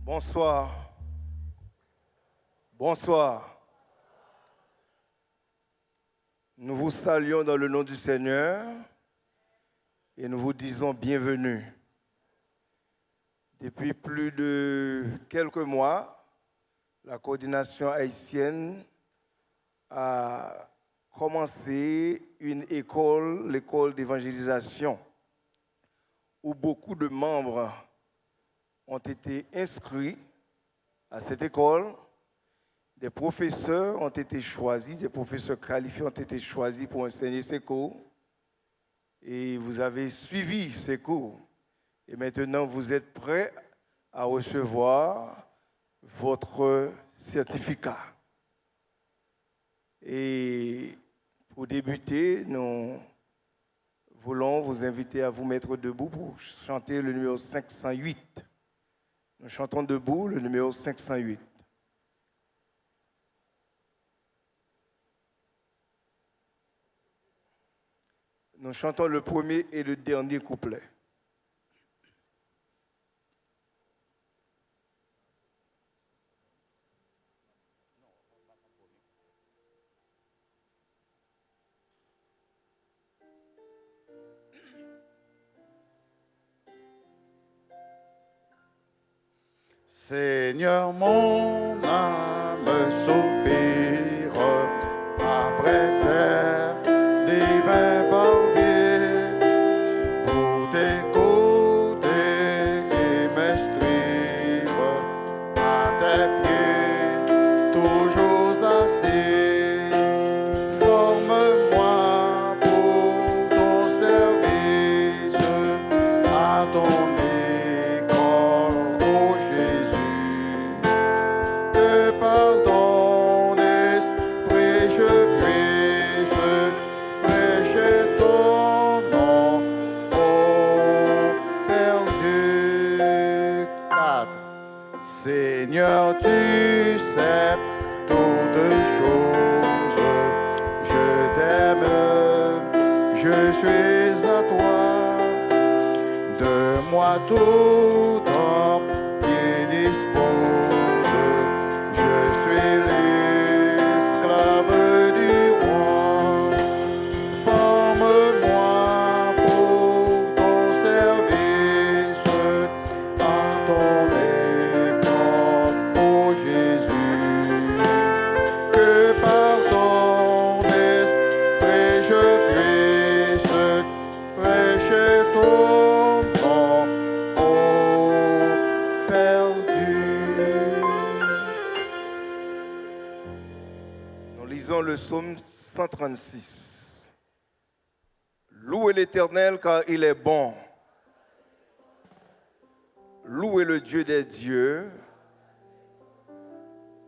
Bonsoir. Bonsoir. Nous vous saluons dans le nom du Seigneur et nous vous disons bienvenue. Depuis plus de quelques mois, la coordination haïtienne a commencé une école, l'école d'évangélisation, où beaucoup de membres ont été inscrits à cette école. Des professeurs ont été choisis, des professeurs qualifiés ont été choisis pour enseigner ces cours. Et vous avez suivi ces cours. Et maintenant, vous êtes prêts à recevoir votre certificat. Et pour débuter, nous voulons vous inviter à vous mettre debout pour chanter le numéro 508. Nous chantons debout le numéro 508. Nous chantons le premier et le dernier couplet. Seigneur, mon âme soupire après terre, divin parvis, pour t'écouter et m'instruire à tes pieds, toujours assis. Forme-moi pour ton service, à ton Seigneur, tu sais toutes choses, je t'aime, je suis à toi, de moi tout temps qui dispose, je suis l'esclave du roi, forme-moi pour ton service, à ton Le psaume 136. Louez l'Éternel car il est bon. Louez le Dieu des dieux.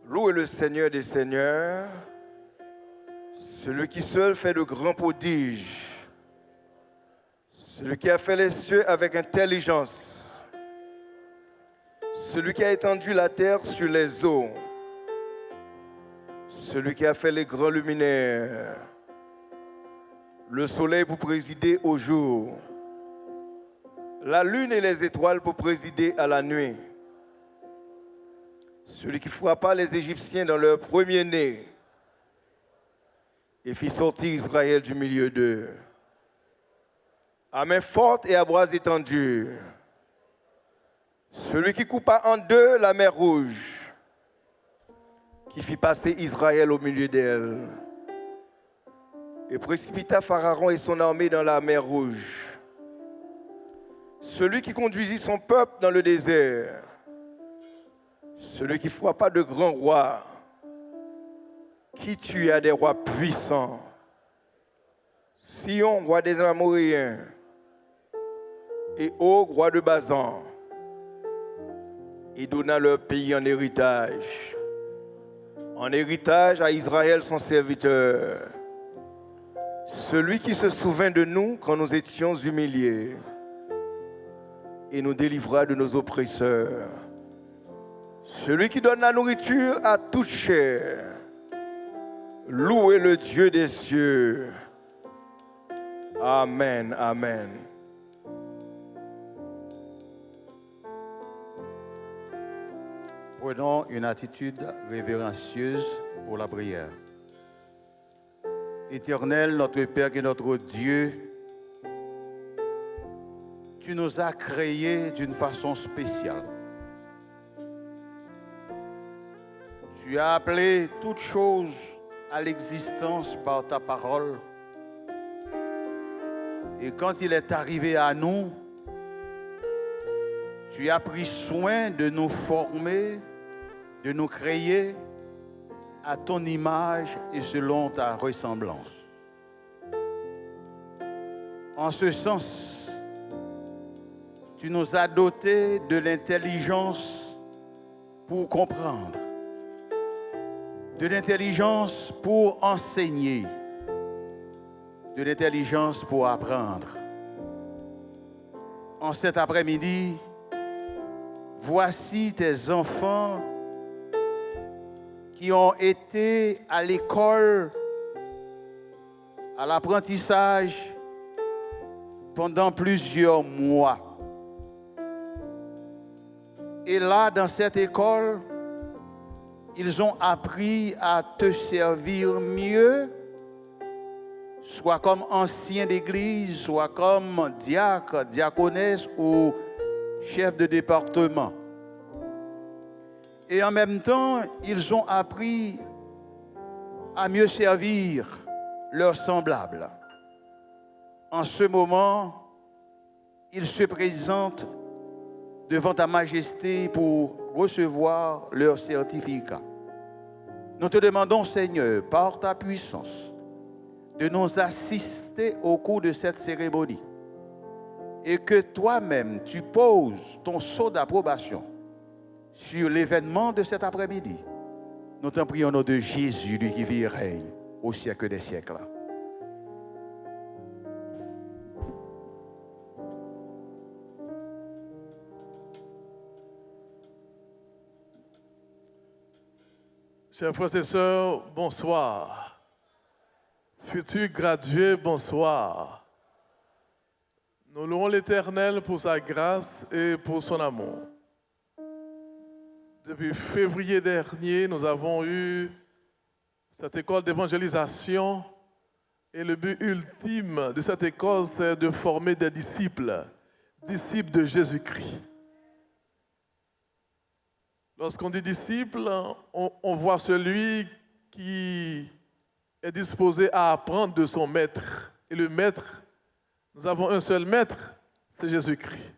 Louez le Seigneur des seigneurs. Celui qui seul fait de grands prodiges. Celui qui a fait les cieux avec intelligence. Celui qui a étendu la terre sur les eaux. Celui qui a fait les grands luminaires, le soleil pour présider au jour, la lune et les étoiles pour présider à la nuit. Celui qui frappa les Égyptiens dans leur premier-né et fit sortir Israël du milieu d'eux. À main forte et à bras étendus, celui qui coupa en deux la mer Rouge, qui fit passer Israël au milieu d'elle, et précipita Pharaon et son armée dans la mer Rouge. Celui qui conduisit son peuple dans le désert, celui qui frappa de grands rois, qui tua des rois puissants, Sion, roi des Amoréens, et Og, roi de Basan, et donna leur pays en héritage à Israël son serviteur, celui qui se souvint de nous quand nous étions humiliés et nous délivra de nos oppresseurs, celui qui donne la nourriture à toute chair. Louez le Dieu des cieux. Amen, amen. Prenons une attitude révérencieuse pour la prière. Éternel, notre Père et notre Dieu, tu nous as créés d'une façon spéciale. Tu as appelé toutes choses à l'existence par ta parole. Et quand il est arrivé à nous, tu as pris soin de nous former, de nous créer à ton image et selon ta ressemblance. En ce sens, tu nous as dotés de l'intelligence pour comprendre, de l'intelligence pour enseigner, de l'intelligence pour apprendre. En cet après-midi, voici tes enfants qui ont été à l'école, à l'apprentissage pendant plusieurs mois. Et là, dans cette école, ils ont appris à te servir mieux, soit comme anciens d'église, soit comme diacre, diaconesse ou chef de département. Et en même temps, ils ont appris à mieux servir leurs semblables. En ce moment, ils se présentent devant ta majesté pour recevoir leur certificat. Nous te demandons, Seigneur, par ta puissance, de nous assister au cours de cette cérémonie et que toi-même, tu poses ton sceau d'approbation sur l'événement de cet après-midi. Nous t'en prions au nom de Jésus, lui qui vit et règne au siècle des siècles. Chers frères et sœurs, bonsoir. Futurs gradués, bonsoir. Nous louons l'Éternel pour sa grâce et pour son amour. Depuis février dernier, nous avons eu cette école d'évangélisation et le but ultime de cette école, c'est de former des disciples, disciples de Jésus-Christ. Lorsqu'on dit disciple, on voit celui qui est disposé à apprendre de son maître. Et le maître, nous avons un seul maître, c'est Jésus-Christ.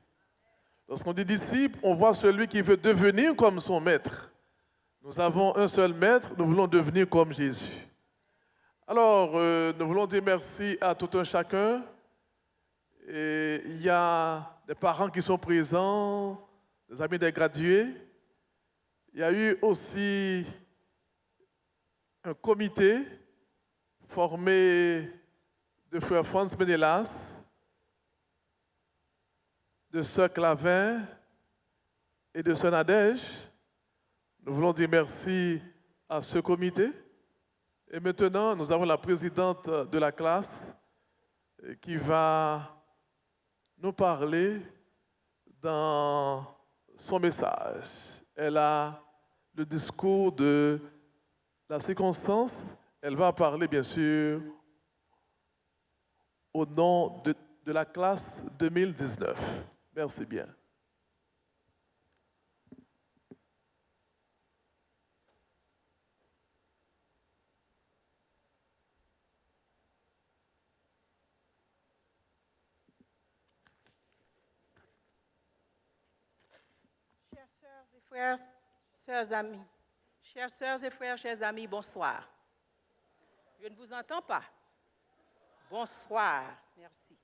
Lorsqu'on dit disciple, on voit celui qui veut devenir comme son maître. Nous avons un seul maître, nous voulons devenir comme Jésus. Alors, nous voulons dire merci à tout un chacun. Et il y a des parents qui sont présents, des amis des gradués. Il y a eu aussi un comité formé de frère Franz Menelas, de sœur Clavin et de sœur Nadège. Nous voulons dire merci à ce comité. Et maintenant, nous avons la présidente de la classe qui va nous parler dans son message. Elle a le discours de la circonstance. Elle va parler, bien sûr, au nom de la classe 2019. Merci bien. Chers sœurs et frères, chers amis, chères sœurs et frères, chers amis, bonsoir. Je ne vous entends pas. Bonsoir, merci.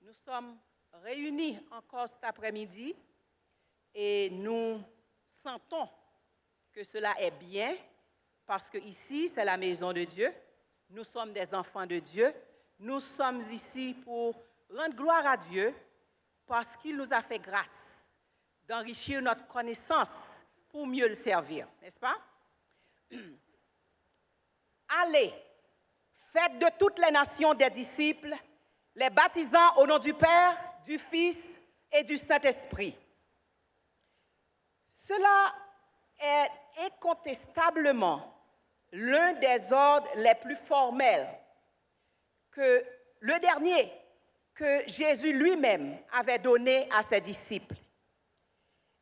Nous sommes réunis encore cet après-midi et nous sentons que cela est bien parce que ici, c'est la maison de Dieu. Nous sommes des enfants de Dieu. Nous sommes ici pour rendre gloire à Dieu parce qu'il nous a fait grâce d'enrichir notre connaissance pour mieux le servir, n'est-ce pas? Allez, faites de toutes les nations des disciples, les baptisant au nom du Père, du Fils et du Saint-Esprit. Cela est incontestablement l'un des ordres les plus formels que le dernier que Jésus lui-même avait donné à ses disciples.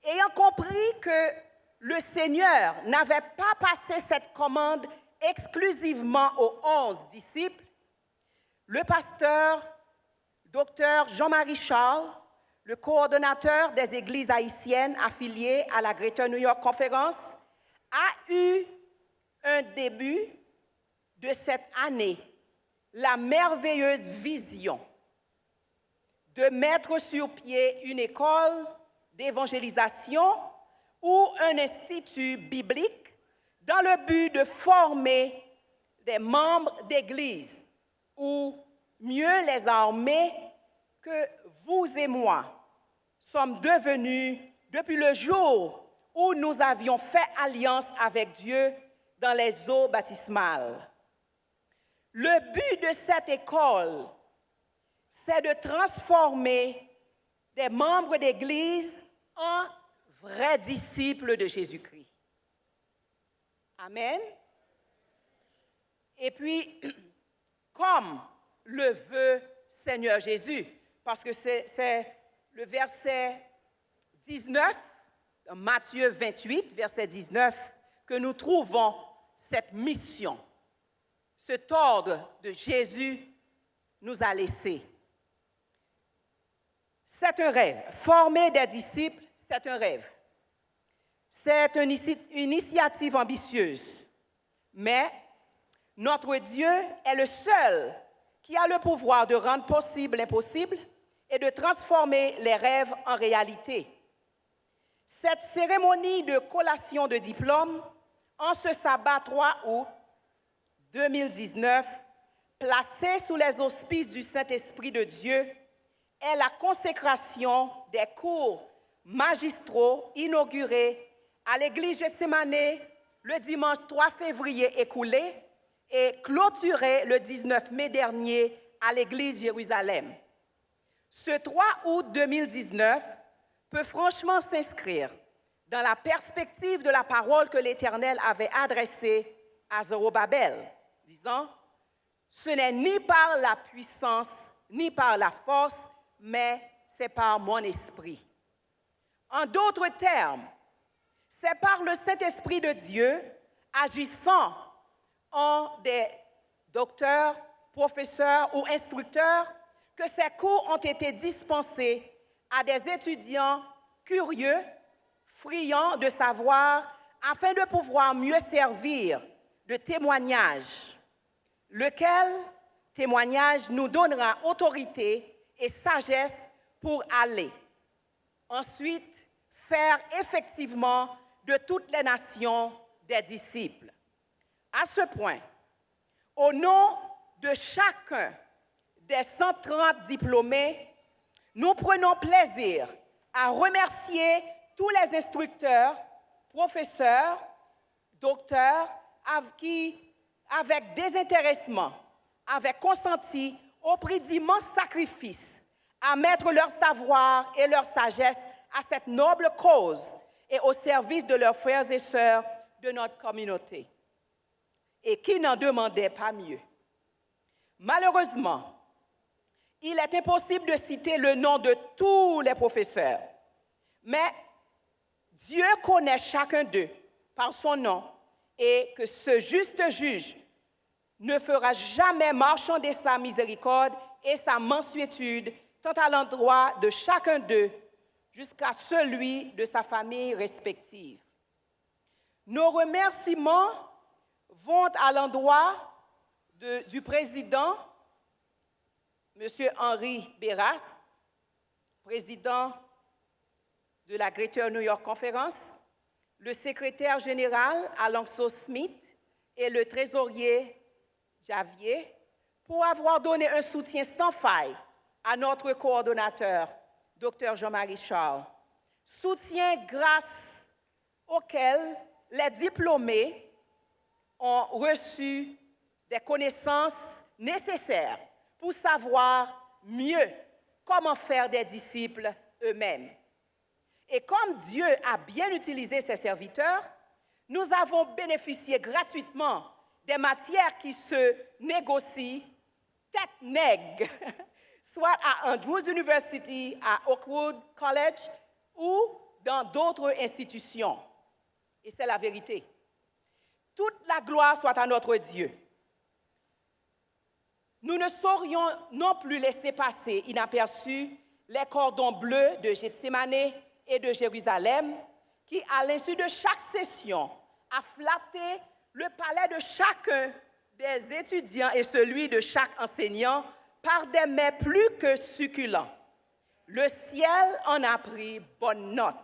Ayant compris que le Seigneur n'avait pas passé cette commande exclusivement aux 11 disciples, le pasteur Dr Jean-Marie Charles, le coordonnateur des églises haïtiennes affiliées à la Greater New York Conference, a eu un début de cette année la merveilleuse vision de mettre sur pied une école d'évangélisation ou un institut biblique dans le but de former des membres d'église ou mieux les armer que vous et moi sommes devenus depuis le jour où nous avions fait alliance avec Dieu dans les eaux baptismales. Le but de cette école, c'est de transformer des membres d'Église en vrais disciples de Jésus-Christ. Amen. Et puis, comme le veut Seigneur Jésus, parce que c'est le verset 19, Matthieu 28, verset 19, que nous trouvons cette mission. Cet ordre de Jésus nous a laissé. C'est un rêve. Former des disciples, c'est un rêve. C'est une initiative ambitieuse. Mais notre Dieu est le seul qui a le pouvoir de rendre possible l'impossible et de transformer les rêves en réalité. Cette cérémonie de collation de diplôme, en ce sabbat 3 août 2019, placée sous les auspices du Saint-Esprit de Dieu, est la consécration des cours magistraux inaugurés à l'église Gethsémanée le dimanche 3 février écoulé et clôturés le 19 mai dernier à l'église Jérusalem. Ce 3 août 2019 peut franchement s'inscrire dans la perspective de la parole que l'Éternel avait adressée à Zorobabel, disant « Ce n'est ni par la puissance, ni par la force, mais c'est par mon esprit. » En d'autres termes, c'est par le Saint-Esprit de Dieu, agissant en des docteurs, professeurs ou instructeurs, que ces cours ont été dispensés à des étudiants curieux, friands de savoir, afin de pouvoir mieux servir de témoignage, lequel témoignage nous donnera autorité et sagesse pour aller. Ensuite, faire effectivement de toutes les nations des disciples. À ce point, au nom de chacun des 130 diplômés, nous prenons plaisir à remercier tous les instructeurs, professeurs, docteurs qui, avec désintéressement, avaient consenti au prix d'immenses sacrifices à mettre leur savoir et leur sagesse à cette noble cause et au service de leurs frères et sœurs de notre communauté, et qui n'en demandaient pas mieux. Malheureusement, il est impossible de citer le nom de tous les professeurs, mais Dieu connaît chacun d'eux par son nom et que ce juste juge ne fera jamais marchander sa miséricorde et sa mansuétude tant à l'endroit de chacun d'eux jusqu'à celui de sa famille respective. Nos remerciements vont à l'endroit du président, M. Henri Béras, président de la Greater New York Conference, le secrétaire général Alonso Smith et le trésorier Javier pour avoir donné un soutien sans faille à notre coordonnateur, Dr Jean-Marie Charles. Soutien grâce auquel les diplômés ont reçu des connaissances nécessaires pour savoir mieux comment faire des disciples eux-mêmes. Et comme Dieu a bien utilisé ses serviteurs, nous avons bénéficié gratuitement des matières qui se négocient tête nègre, soit à Andrews University, à Oakwood College ou dans d'autres institutions. Et c'est la vérité. Toute la gloire soit à notre Dieu. Nous ne saurions non plus laisser passer inaperçus les cordons bleus de Gethsémane et de Jérusalem qui, à l'insu de chaque session, a flatté le palais de chacun des étudiants et celui de chaque enseignant par des mets plus que succulents. Le ciel en a pris bonne note.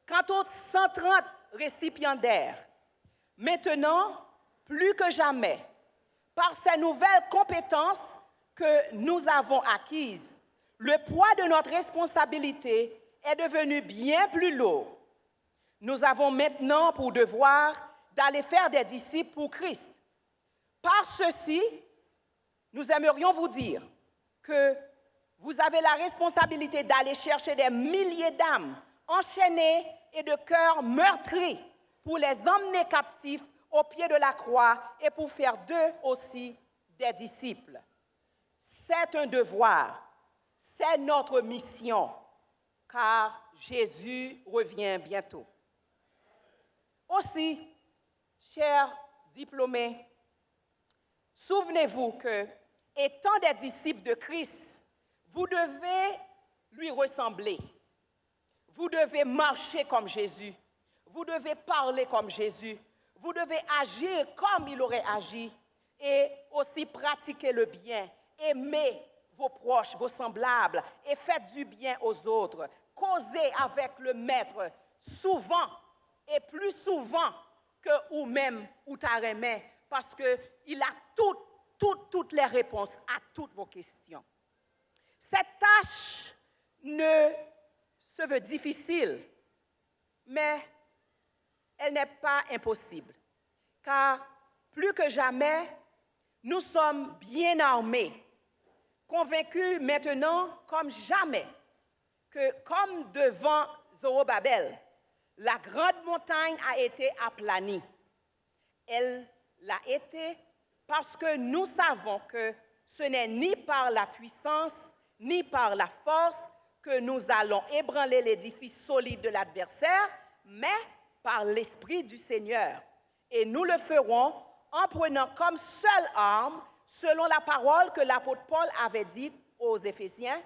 Quant aux 130 récipiendaires, maintenant, plus que jamais, par ces nouvelles compétences que nous avons acquises, le poids de notre responsabilité est devenu bien plus lourd. Nous avons maintenant pour devoir d'aller faire des disciples pour Christ. Par ceci, nous aimerions vous dire que vous avez la responsabilité d'aller chercher des milliers d'âmes enchaînées et de cœurs meurtris pour les emmener captifs au pied de la croix et pour faire d'eux aussi des disciples. C'est un devoir, c'est notre mission, car Jésus revient bientôt. Aussi, chers diplômés, souvenez-vous que, étant des disciples de Christ, vous devez lui ressembler. Vous devez marcher comme Jésus. Vous devez parler comme Jésus. Vous devez agir comme il aurait agi et aussi pratiquer le bien. Aimer vos proches, vos semblables et faites du bien aux autres. Causez avec le Maître souvent et plus souvent que ou même ou tarémé parce qu'il a toutes les réponses à toutes vos questions. Cette tâche ne se veut difficile, mais elle n'est pas impossible, car plus que jamais, nous sommes bien armés, convaincus maintenant comme jamais que comme devant Zorobabel, la grande montagne a été aplanie. Elle l'a été parce que nous savons que ce n'est ni par la puissance, ni par la force que nous allons ébranler l'édifice solide de l'adversaire, mais par l'Esprit du Seigneur. Et nous le ferons en prenant comme seule arme, selon la parole que l'apôtre Paul avait dite aux Éphésiens,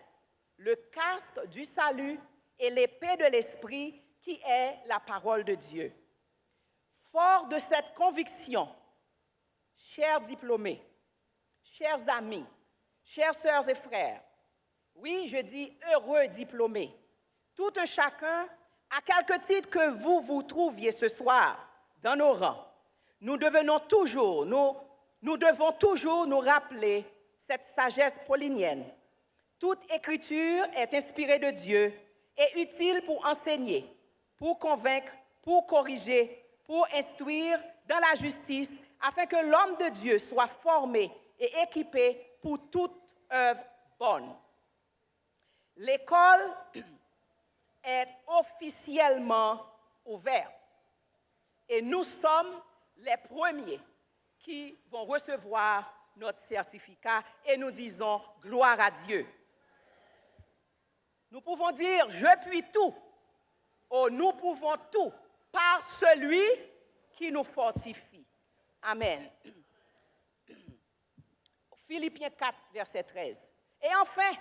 le casque du salut et l'épée de l'Esprit qui est la parole de Dieu. Fort de cette conviction, chers diplômés, chers amis, chères sœurs et frères, oui, je dis heureux diplômés, tout un chacun, à quelque titre que vous vous trouviez ce soir dans nos rangs, nous devons toujours nous rappeler cette sagesse paulinienne. Toute écriture est inspirée de Dieu et utile pour enseigner, pour convaincre, pour corriger, pour instruire dans la justice, afin que l'homme de Dieu soit formé et équipé pour toute œuvre bonne. L'école est officiellement ouverte et nous sommes les premiers qui vont recevoir notre certificat et nous disons gloire à Dieu. Nous pouvons dire je puis tout, ou nous pouvons tout par celui qui nous fortifie. Amen. Philippiens 4, verset 13. Et enfin,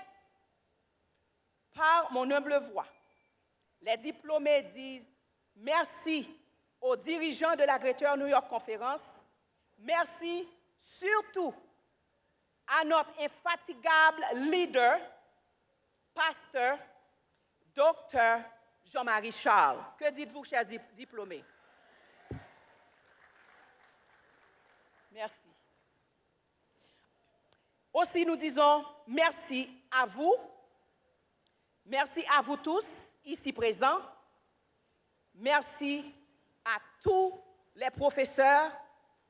par mon humble voix, les diplômés disent merci aux dirigeants de la Greater New York Conference, merci surtout à notre infatigable leader, pasteur, docteur Jean-Marie Charles. Que dites-vous, chers diplômés? Merci. Aussi, nous disons merci à vous tous ici présents, merci à tous les professeurs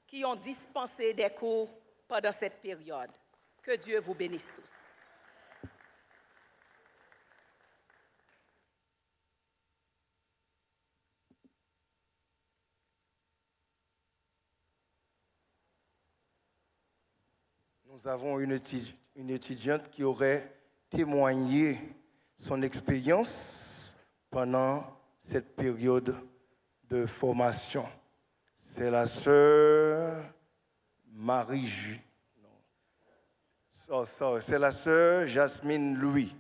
qui ont dispensé des cours pendant cette période. Que Dieu vous bénisse tous. nous avons une étudiante qui aurait témoigné son expérience pendant cette période de formation. C'est la sœur Marie. C'est la sœur Jasmine Louis.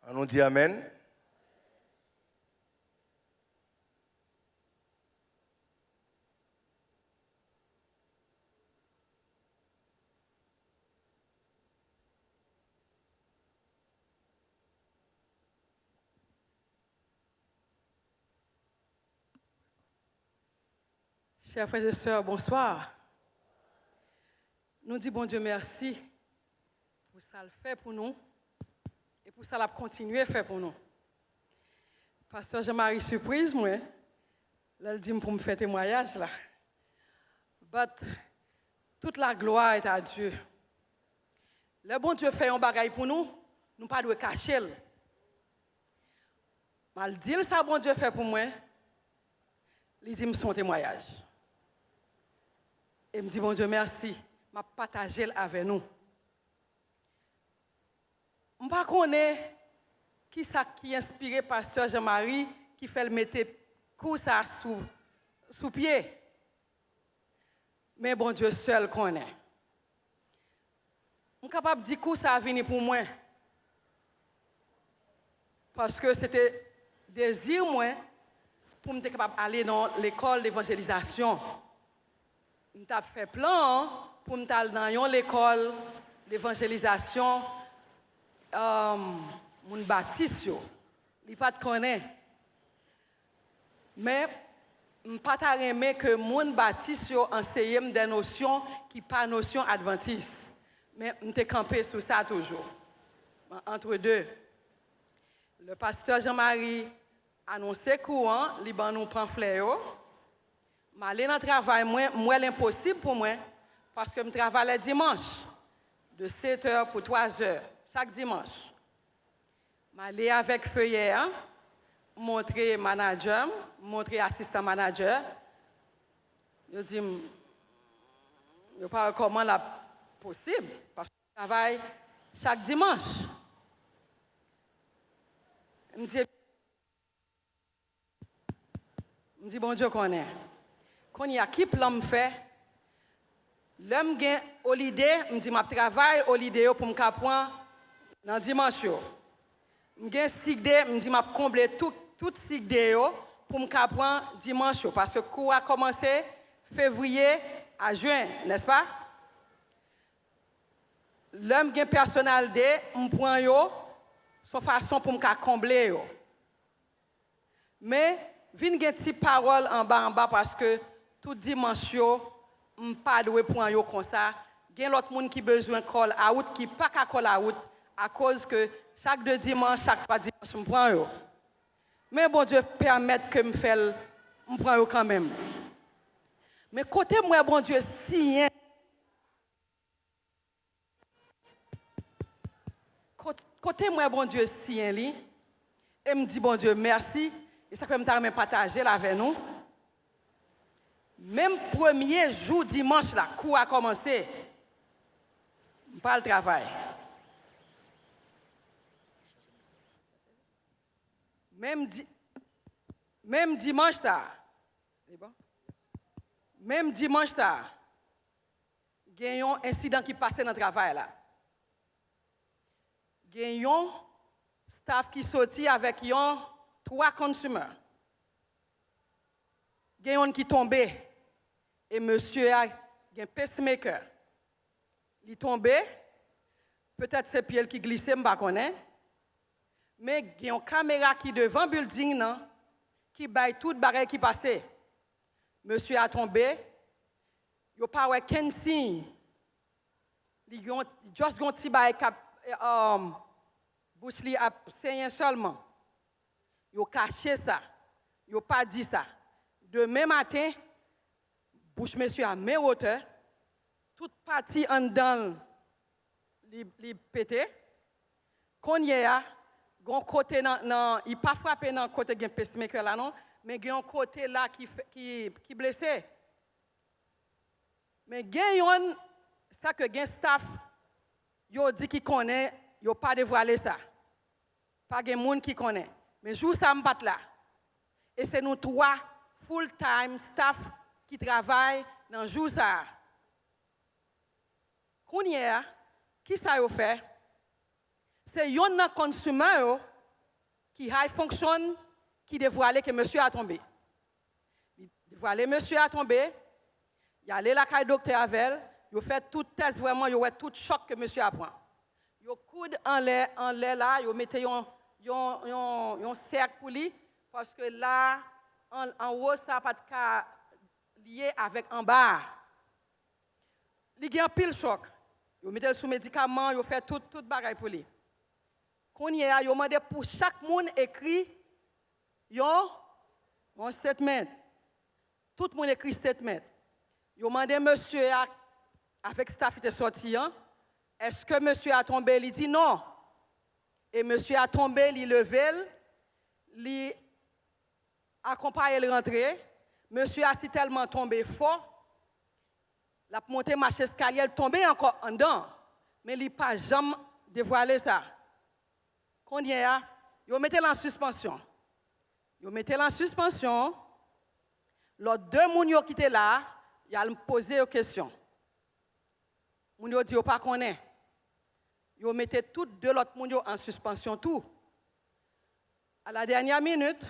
On nous dit Amen. Chers frères et sœurs, bonsoir. Nous disons bon Dieu merci pour ça le fait pour nous et pour ça l'a continué à faire pour nous. Pasteur Jean-Marie surprise moi, là il dit pour me faire témoignage là. But toute la gloire est à Dieu. Le bon Dieu fait un bagage pour nous, nous pas doit cacher. Mal dire ça bon Dieu fait pour moi, il dit me son témoignage. Et me dit bon Dieu merci, m'a partagé avec nous. Je ne connais pas qui ça qui inspiré pasteur Jean-Marie qui fait le mettre coup ça sous pied. Mais bon Dieu seul connaît. Je suis capable de dire que ça a venu pour moi. Parce que c'était désir moi pour me capable d'aller dans l'école d'évangélisation. Je t'ai fait plan pour me aller dans l'école d'évangélisation mon baptiste yo. Il pas de connaît. Mais je pas aimer que mon baptiste yo enseigne des notions qui pas notions adventistes. Mais je t'ai campé sur ça toujours. Entre deux. Le pasteur Jean-Marie annoncé courant, il ban nous pamphlet yo. M'aller dans le travail, moi l'impossible pour moi, parce que je travaille le dimanche, de 7h pour 3h, chaque dimanche. M'aller avec feuillet, montrer manager, montrer assistant manager. Je dis, je ne sais pas comment c'est possible, parce que je travaille chaque dimanche. Je me dis, bon Dieu connaît. Quand il y a qui plan me fait, l'homme gagne holiday, me dit je travaille holiday pour me prendre dans dimanche. Me gagne sick day, me dit je combler tout sick day pour me prendre dimanche parce que cours a commencé février à juin, n'est-ce pas? L'homme gagne personnel day, me prend yo son façon pour me combler yo. Mais vinn gen ti parole en bas parce que tout dimanche yo pas doué prendre yo comme ça. Gen l'autre monde qui besoin call out qui pas ka call out à cause que chaque deux dimanche, chaque trois dimanche me prend yo. Mais bon Dieu permet que me fait me prend yo quand même. Mais côté moi bon Dieu si côté moi bon Dieu si li et me dit bon Dieu merci. Et ça fait me partager là avec nous. Même premier jour dimanche là, cours a commencé. Pas le travail. Même dimanche ça. C'est bon? Même dimanche ça. Il y a un incident qui passait dans le travail là. Il y a un staff qui sortit avec un 3 consommateurs. Il y a un qui tombé et monsieur a un pacemaker. Il est tombé, peut-être c'est pied qui glissait, je ne sais pas. Mais il y a une caméra qui est devant le building qui baille tout le bagage qui passait. Monsieur a tombé, il n'y a pas aucun signe. Il y a juste un petit bagage bouche li a saigné seulement. ils ont caché ça. Ils n'ont pas dit ça. Demain matin, bouche monsieur à même hauteur, toute partie en dedans, les pété. Qu'on y a, un côté il n'a pas frappé dans le côté de pacemaker là non, mais il y a un côté là qui blessé. Mais il y a ça que le staff, il dit qu'il connaît, il n'a pas dévoilé ça. Pas de monde qui connaît. Mais jour ça me bat là. Et c'est nous trois full-time staff qui travaillent dans le jour ça. Qu'on y a, qui ça a fait? C'est un consumateur qui fonctionne, qui dévoile que monsieur a tombé. Il dévoile monsieur a tombé. Il allé la caille docteur avec, il fait tout test vraiment, il a tout choc que monsieur a pris. Il coude en l'air là, il mettait un cercle pour lui parce que là en haut ça pas de lié avec en bas. Il a un pile choc. Il mettait sous médicament, il fait tout bagaille pour lui. Quand il a demandé pour chaque monde écrit un statement. Tout le monde écrit statement. Il a demandé monsieur avec staff qui était sorti, est-ce que monsieur a tombé? Il dit non. Et monsieur a tombé, il levé, il accompagné le rentrer. Monsieur a si tellement tombé fort, la montée marche escalier, il tombé encore en dedans. Mais il n'a pas jamais dévoilé ça. Quand il y a, il mettait en suspension. Il mettait en suspension. Les deux gens qui étaient là, ils ont posé une question. Ils ont dit, ils ne pas connaît. Ils mettaient tous deux autres gens en suspension tout. À la dernière minute,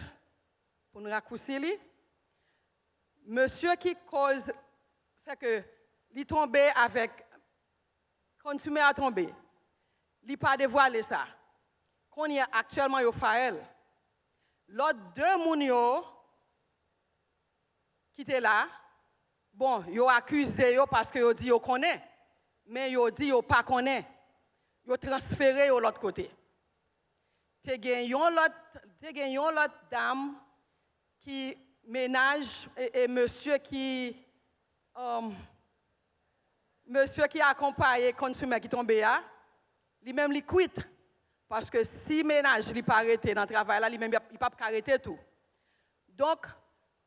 pour nous raccourcir, monsieur qui cause, c'est que il tombé avec, continué à tomber. Il n'a pas dévoilé ça. Quand il y a actuellement, il y a Faël. L'autre deux gens qui étaient là, bon, ils ont accusé parce qu'ils ont dit qu'ils connaissent, mais ils ont dit qu'ils ne connaissent pas. Ils ont transféré de l'autre côté. Tu as gagné l'autre dame qui ménage et monsieur qui accompagne le consommateur qui tombe là, lui-même il quitte. Parce que si le ménage n'est pas arrêté dans le travail, là, lui-même il ne peut pas arrêter tout. Donc,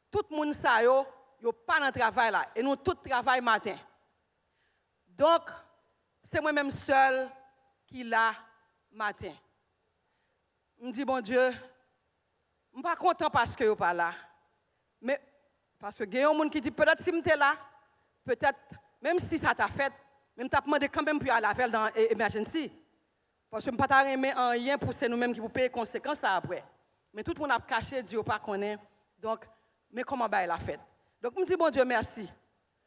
tout le monde ça yo pas dans le travail là. Et nous, tout travail matin. Donc, c'est moi-même seul qui là matin. Je me dis, bon Dieu, je ne suis pas content parce que je ne suis pas là. Mais parce que il y a des gens qui disent, peut-être si je suis là, peut-être, même si ça t'a fait, même tu as demandé quand même pour aller à la dans l'emergency. Parce que je ne peux pas remettre en rien pour c'est nous-mêmes qui vous payons les conséquences après. Mais tout le monde a caché, Dieu pas connaît. Donc, mais comment il a fait? Donc, je me dis, bon Dieu, merci.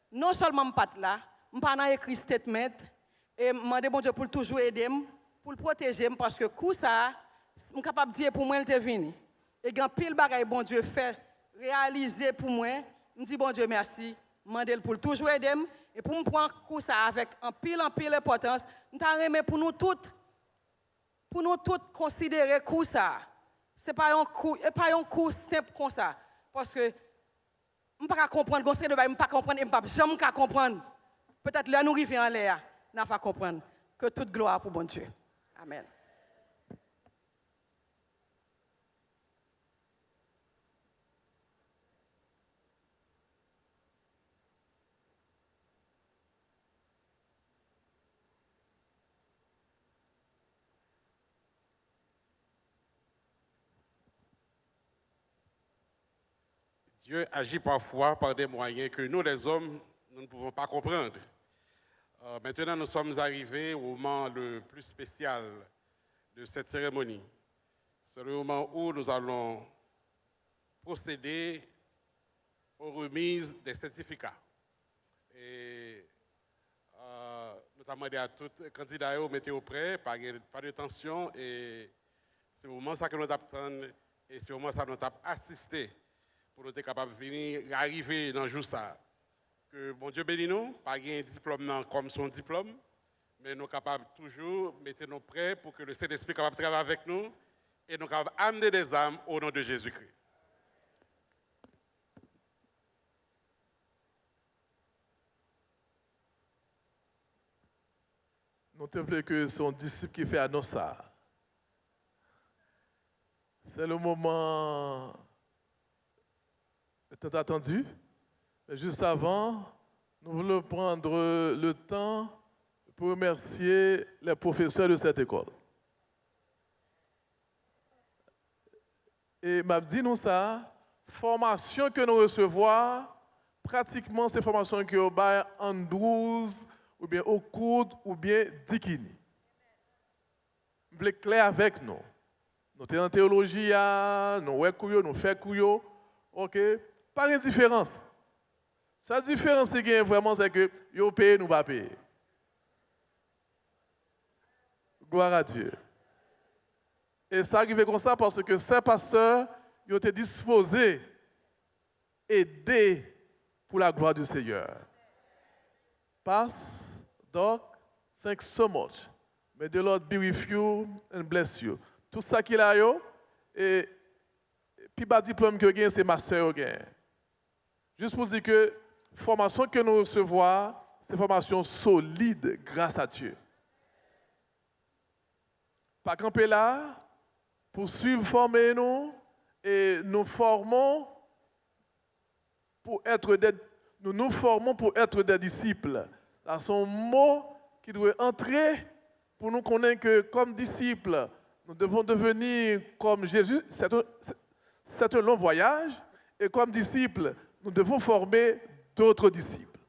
Non seulement je ne suis pas là, je ne suis pas écrit statement, et je demande bon Dieu pour toujours aider, pour le protéger, parce que coup ça, je suis capable de dire pour moi, il est venu. Et quand pile bagaille, bon Dieu, fait, réaliser pour moi, je me dis, bon Dieu, merci. Je demande pour toujours aider, et pour me prendre coup ça avec en pile importance, je remet pour nous toutes considérer coup ça. Ce n'est pas un coup simple comme ça. Parce que je ne peux pas comprendre, je ne peux pas comprendre, je ne peux jamais comprendre. Peut-être là, nous arrivons en l'air, nous ne pas comprendre que toute gloire pour bon Dieu. Amen. Dieu agit parfois par des moyens que nous, les hommes, nous ne pouvons pas comprendre. Maintenant, nous sommes arrivés au moment le plus spécial de cette cérémonie. C'est le moment où nous allons procéder aux remises des certificats. Et nous avons demandé à tous les candidats de mettre au prêt, pas de tension. Et c'est au moment ça que nous attendons et c'est au moment ça que nous avons assisté pour nous être capables de venir arriver dans le jour ça. Que bon Dieu bénisse nous, pas un diplôme comme son diplôme, mais nous sommes capables toujours de mettre nous prêts pour que le Saint-Esprit soit capable de travailler avec nous et nous avons amené des âmes au nom de Jésus-Christ. Nous te plaît que son disciple qui fait annonce ça. C'est le moment tant attendu. Mais juste avant, nous voulons prendre le temps pour remercier les professeurs de cette école. Et m'a dit nous ça, formation que nous recevons, pratiquement ces formations que nous avons en 12, ou bien au coude, ou bien dikini. Vous voulez clair avec nous. Nous sommes en théologie, nous faisons, ok? Pas de différence. La différence, c'est vraiment que vous payez, nous ne pas payer. Gloire à Dieu. Et ça arrive comme ça parce que ces pasteurs, ils ont été disposés à aider pour la gloire du Seigneur. Pass, Doc, thanks so much. May the Lord be with you and bless you. Tout ça qu'il a eu, et puis le diplôme que j'ai, c'est master. Juste pour dire que la formation que nous recevons, c'est une formation solide grâce à Dieu. Pas camper là, pour suivre, former nous, et nous formons pour être des, nous formons pour être des disciples. C'est son mot qui doit entrer pour nous connaître que comme disciples, nous devons devenir comme Jésus. C'est un long voyage, et comme disciples, nous devons former d'autres disciples.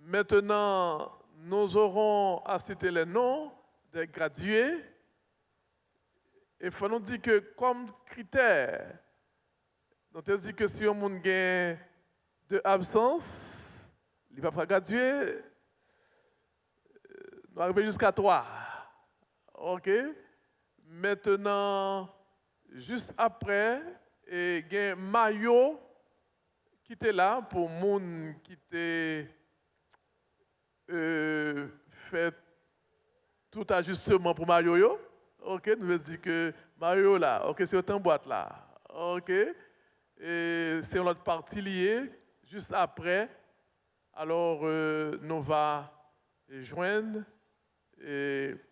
Maintenant, nous aurons à citer les noms des gradués. Il faut nous dire que comme critère, nous avons dit que si on a de absence, il va pas graduer, nous arrivons jusqu'à 3. OK? Maintenant, juste après, il y a un maillot qui était là pour les gens qui étaient fait tout ajustement pour Mario. OK, nous veut dire que Mario là, OK, c'est en boîte là. OK. Et c'est notre partie liée juste après. Alors nous va joindre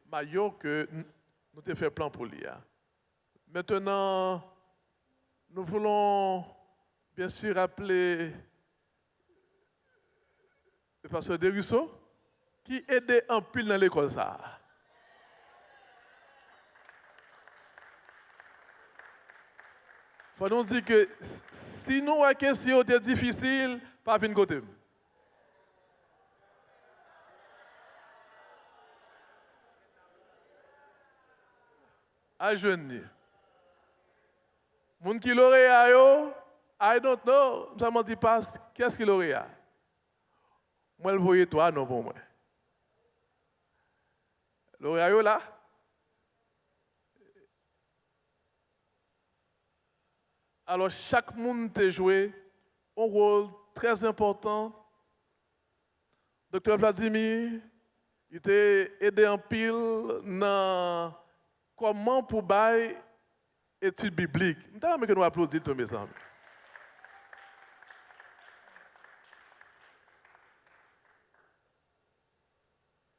Mario que nous avons fait plan pour lui. Maintenant, nous voulons bien sûr appeler le pasteur Desruisseaux qui aidait en pile dans l'école ça. Il faut nous dire que si nous avons une question difficile, pas venir côté. À jeune. Moun qui lauréat yo, I don't know, ça m'a dit pas qu'est-ce qu'il lauréat. Moi le voyais toi non pour moi. Lauréat yo là. Alors chaque monde a joué un rôle très important. Docteur Vladimir, il t'a aidé en pile dans comment pour bailler études bibliques. Je ne que nous applaudissons tous mes amis.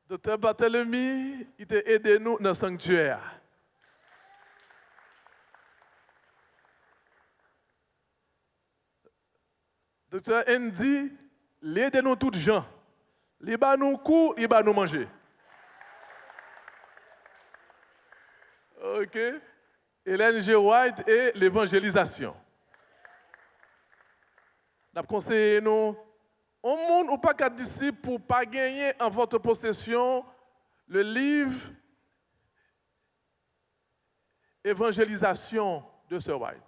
Docteur Barthélemy, il t'a aidé nous dans le sanctuaire. Docteur Andy, l'aidez-nous tous gens. Il va nous coups, il va nous manger. OK? Hélène G. White et l'évangélisation. Nous conseillé nous, au monde ou pas qu'à disciples pour ne pas gagner en votre possession le livre Évangélisation de Sir White.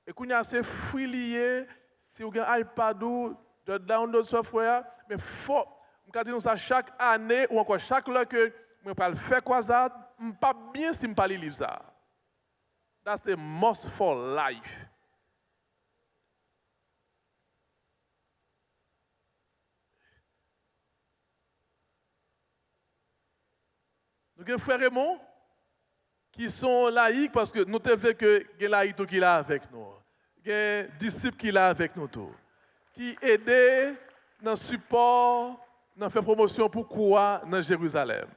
Et qu'on a assez fouillé. Si vous avez un iPad ou de download software, mais il faut, je dis ça chaque année ou encore chaque fois que je vais faire quoi ça, je ne sais pas bien si je ne pas lire ça. That's a must for life. Nous avons frère Raymond qui sont laïcs parce que nous te fait que les laïcs qui là avec nous, les disciples qui là avec nous tout, qui aident dans le support, dans faire promotion pour quoi dans Jérusalem.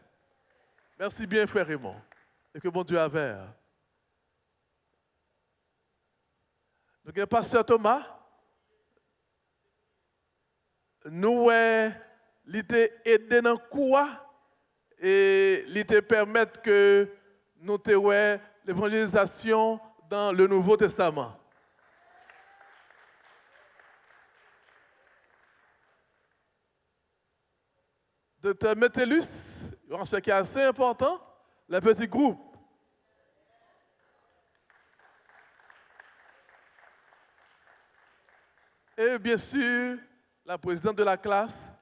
Merci bien, frère Raymond, et que bon Dieu avait. Nous avons pasteur Thomas. Nous il t'a aidé dans quoi et il te permettre que nous te l'évangélisation dans le Nouveau Testament. Docteur Metellus, un aspect qui est assez important, le petit groupe. Et bien sûr, la présidente de la classe,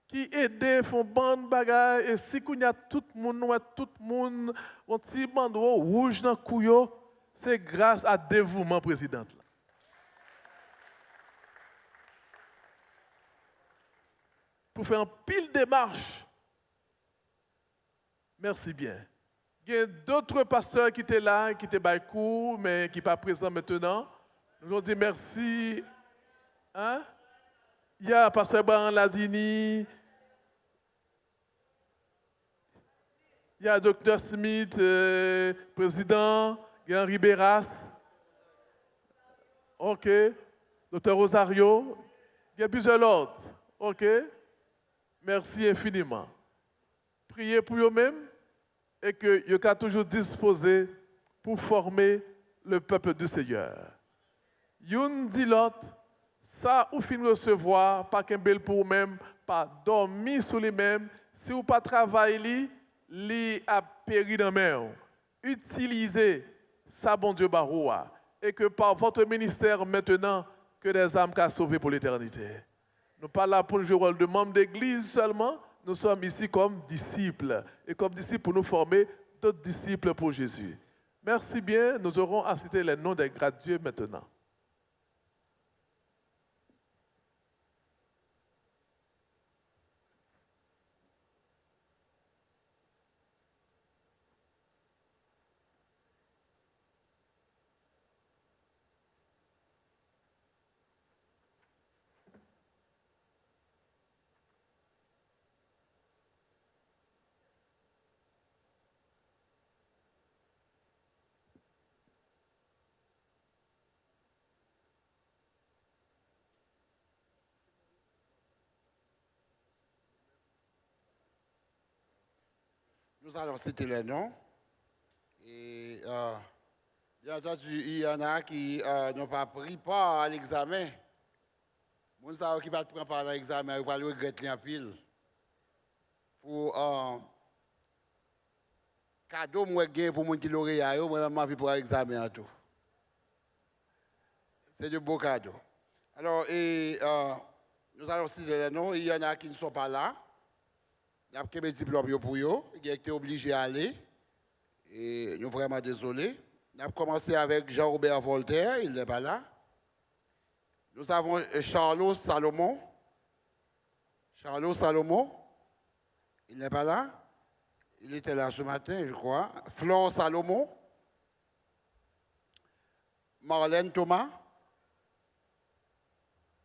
qui aide, font bonne bagaille, et si il y a tout le monde, un petit bandeau rouge dans le couillot, c'est grâce à dévouement présidente. Pour faire un pile démarche. Merci bien. Il y a d'autres pasteurs qui étaient là, qui étaient cours, mais qui ne sont pas présents maintenant. Nous avons dit merci. Hein? Il y a le pasteur Baran Ladini, il y a le Dr. Smith, président, il y a Henri Beras, ok, Dr. Rosario, il y a plusieurs autres, ok. Merci infiniment. Priez pour eux-mêmes et que vous soyez toujours disposés pour former le peuple du Seigneur. Youn dit l'autre, ça ou fin recevoir, pas qu'un bel pour vous-même, pas dormir sur les-mêmes, si vous pas travailler, li a péri dans main. Utilisez ça, bon Dieu, baroua, et que par votre ministère maintenant, que des âmes soient sauvées pour l'éternité. Nous ne sommes pas là pour jouer le rôle de membres d'église seulement, nous sommes ici comme disciples, et comme disciples pour nous former d'autres disciples pour Jésus. Merci bien, nous aurons à citer les noms des gradués maintenant. Nous allons citer les noms. Et bien entendu, il y en a qui n'ont pas pris part à l'examen. Les gens qui ne vont pas prendre part à l'examen, ils vont le regretter en pile. Pour cadeau moi gain pour les gens qui lauréat, moi j'ai envie pour l'examen en tout. C'est de beaux cadeaux. Alors, nous allons citer les noms. Il y en a qui ne sont pas là. Il y a des diplômes pour eux, qui ont été obligés à aller. Et nous sommes vraiment désolés. Nous avons commencé avec Jean-Robert Voltaire, il n'est pas là. Nous avons Charlot Salomon. Charlot Salomon, il n'est pas là. Il était là ce matin, je crois. Flore Salomon. Marlène Thomas.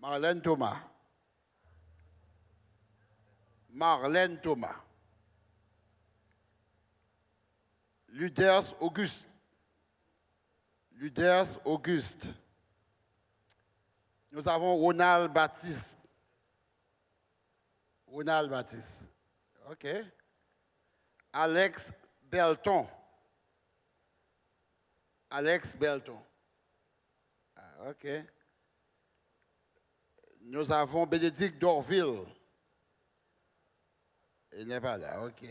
Marlène Thomas. Marlène Thomas. Luders Auguste. Luders Auguste. Nous avons Ronald Baptiste. Ronald Baptiste. OK. Alex Belton. Alex Belton. Ah, OK. Nous avons Bénédicte Dorville. Il n'est pas là, OK.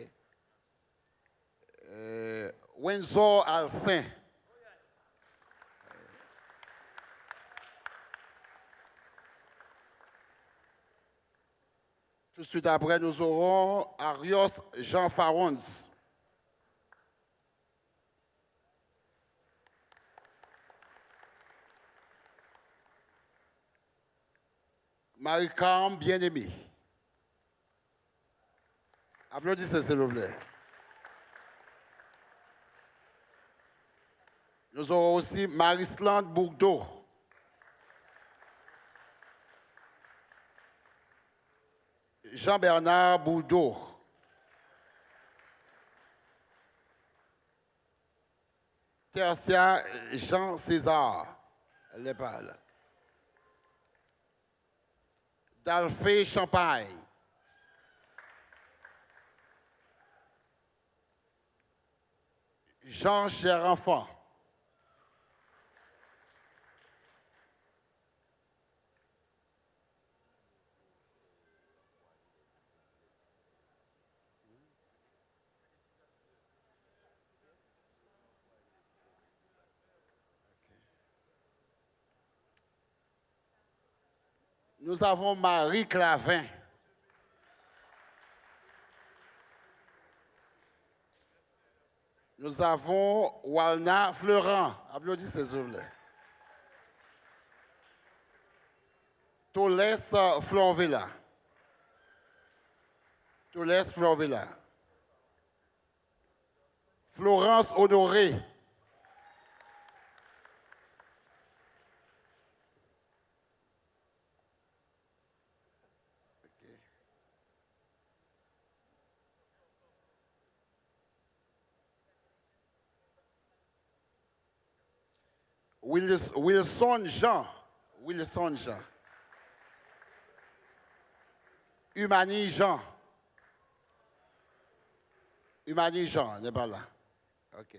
Windsor Alcin. Tout de suite après, nous aurons Arios Jean Farons. Marie-Carme Bien-Aimée. Applaudissez, s'il vous plaît. Nous aurons aussi Marisland Bourdeau. Jean-Bernard Bourdeau. Tertia Jean César. Elle n'est pas là. Dalphée Champagne. Jean Cher-Enfant. Nous avons Marie Clavin. Nous avons Walna Fleurant. Applaudissez, s'il vous plaît. Tolès Florvilla. Tolès Florvilla. Florence Honoré. Wilson Jean. Wilson Jean. Humani Jean. Humani Jean, n'est pas là. OK.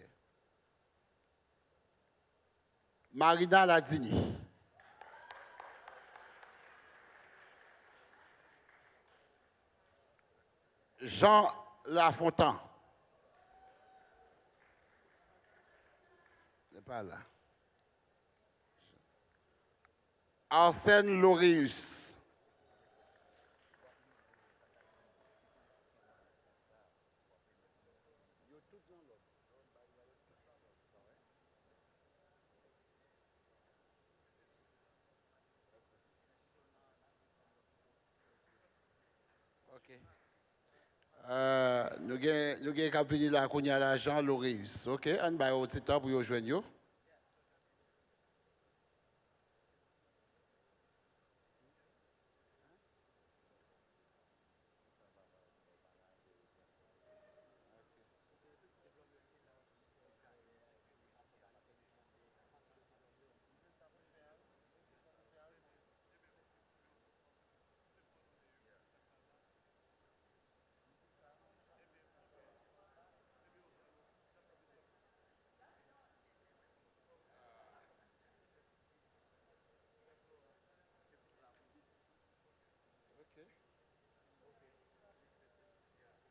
Marina Lazini. Jean Lafontaine. N'est pas là. Arsène Laureus. OK. Nous avons capté là qu'on y a l'argent Laureus. OK, on va au temps pour rejoindre.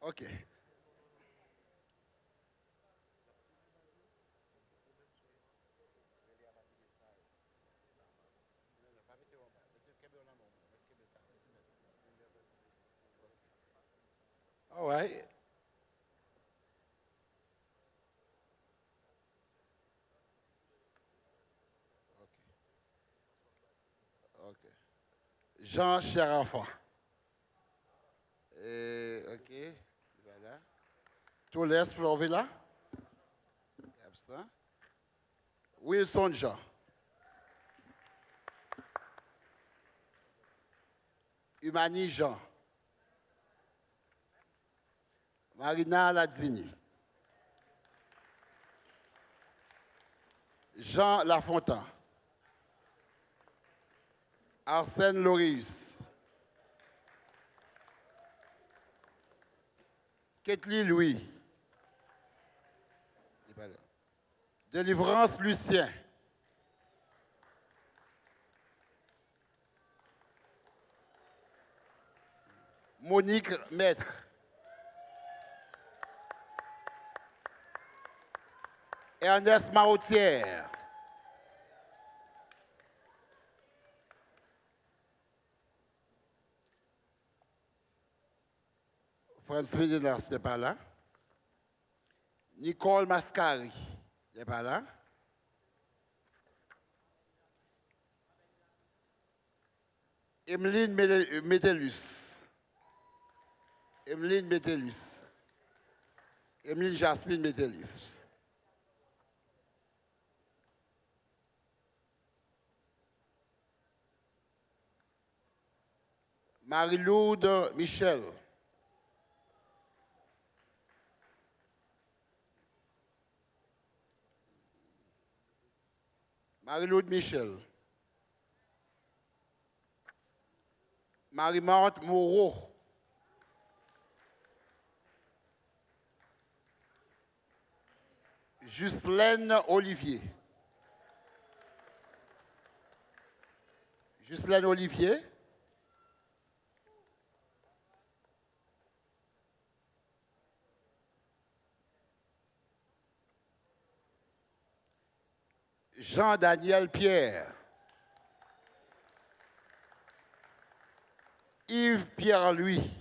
OK. All right. OK. Jean Cher-Enfant. OK. Voilà. Tolès Florvilla. Absent. Wilson Jean. Humani Jean. Marina Lazini. Jean Lafontaine. Arsène Laureus. Ketli Louis. Délivrance Lucien. Monique Maître. Ernest Marotière. Franz Médinas n'est pas là. Nicole Mascari n'est pas là. Emeline Métellus. Emeline Métellus. Emeline Jasmine Métellus. Marie-Loude Michel. Marie-Loude Michel. Marie-Marthe Moreau. Ghislaine Olivier. Ghislaine Olivier. Jean-Daniel Pierre. Yves Pierre-Louis.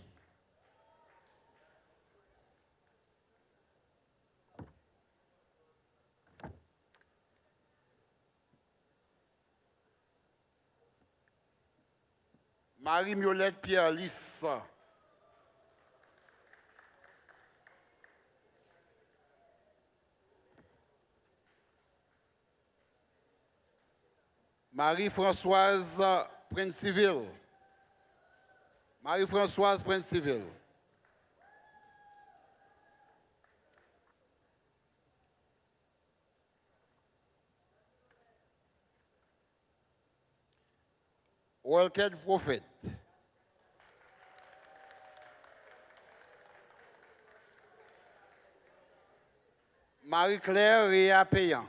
Marie-Miolette Pierre-Lys. Marie-Françoise Prince-Civil. Marie-Françoise Prince-Civil. Walker Prophet. Marie-Claire Réa Payan.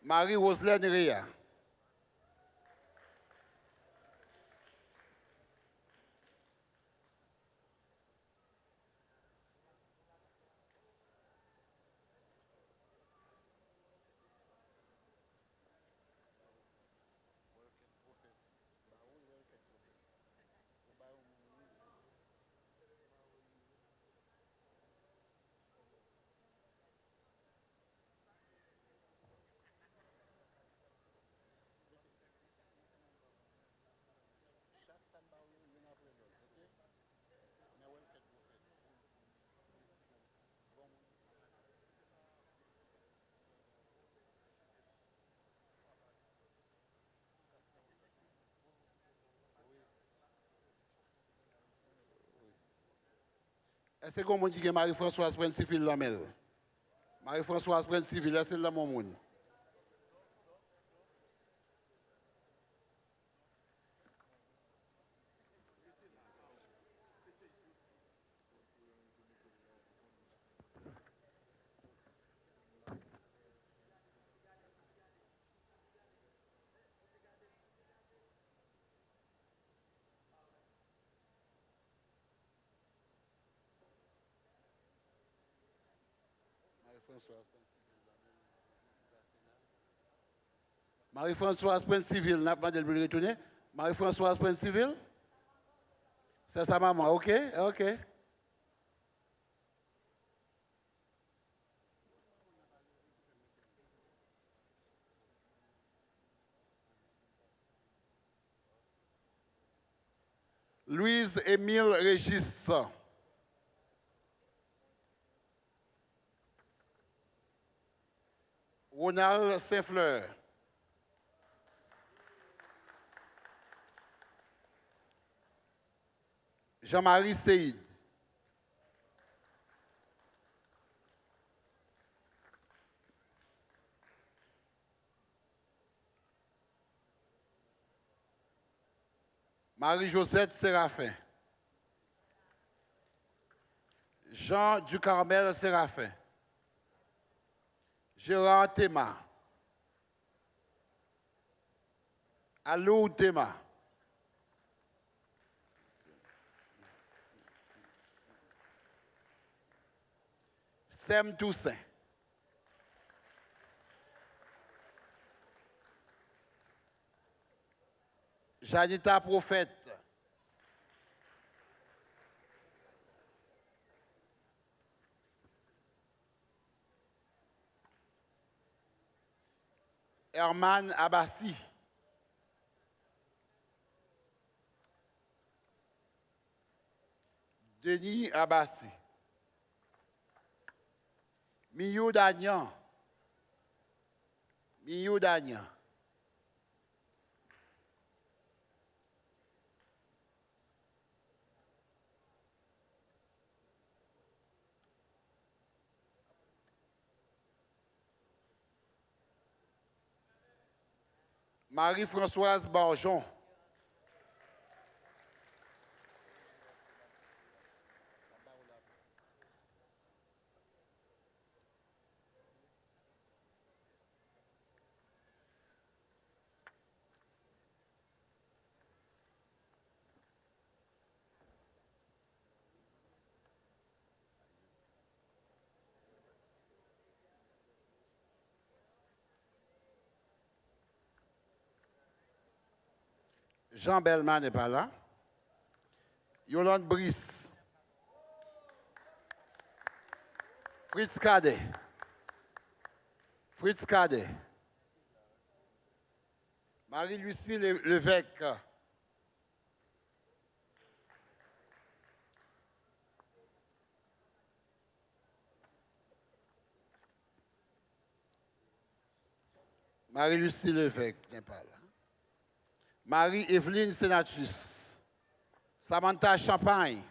Marie-Roselaine Réa. Est-ce qu'on dit que Marie-Françoise Prince-Civil la mêle? Marie-Françoise Prince-Civil, c'est là mon monde. Marie-Françoise Prince-Civil, n'a pas de le retourner. Marie-Françoise Prince-Civil? C'est sa maman, ok? Ok. Louise Émile Régis. Ronald Saint-Fleur. Jean-Marie Seyd. Marie-Josette Séraphin. Jean Ducarmel Séraphin. Gérard Théma. Alou Théma. Sem Toussaint. Janita Prophète. Herman Abassi. Denis Abassi. Miou Dagnan. Miou Dagnan. Marie-Françoise Barjon. Jean Bellman n'est pas là. Yolande Brice. Fritz Cadet. Fritz Cadet. Marie-Lucie Lévesque. Marie-Lucie Lévesque n'est pas là. Marie-Evelyne Sénatrice. Samantha Champagne.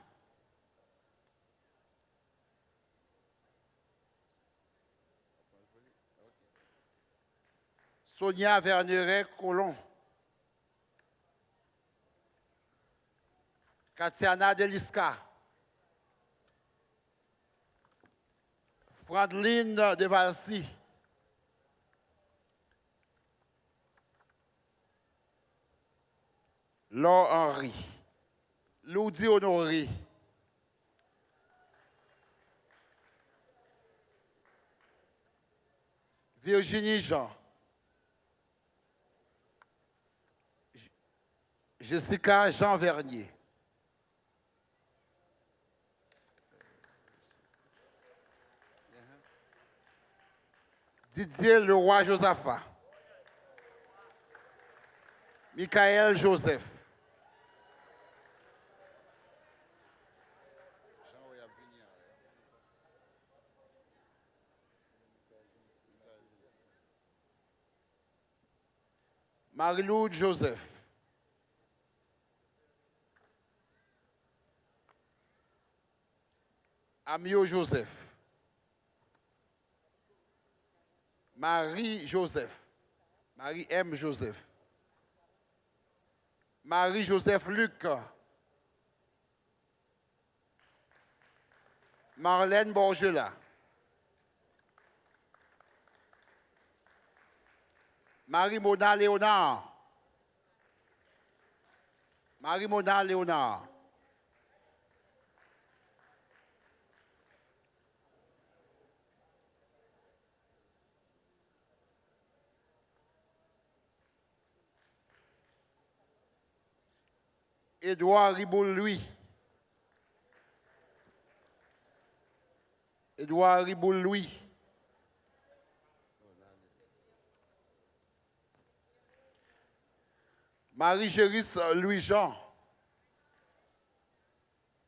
Sonia Verneret-Colomb. Katiana Deliska. Frandeline de Valcy. Laure Henry. Loudi Honoré. Virginie Jean. Jessica Jean Vernier. Didier Leroy Josaphat. Michael Joseph. Marie-Lou Joseph. Amio Joseph. Marie Joseph. Marie M. Joseph. Marie-Joseph Luc. Marlène Borgela. Marie-Mona Léonard. Marie-Mona Léonard. Édouard Riboul-Louis. Édouard Riboul-Louis. Marie-Géris Louis-Jean.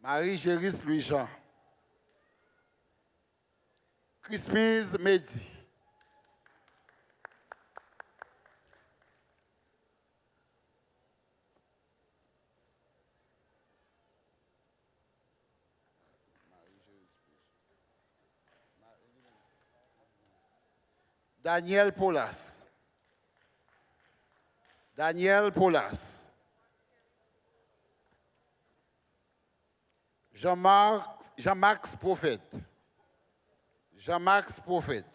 Marie-Géris Louis-Jean. Christmise Mehdi. Daniel Paulas. Daniel Paulas. Jean-Max Prophète. Jean-Max Prophète.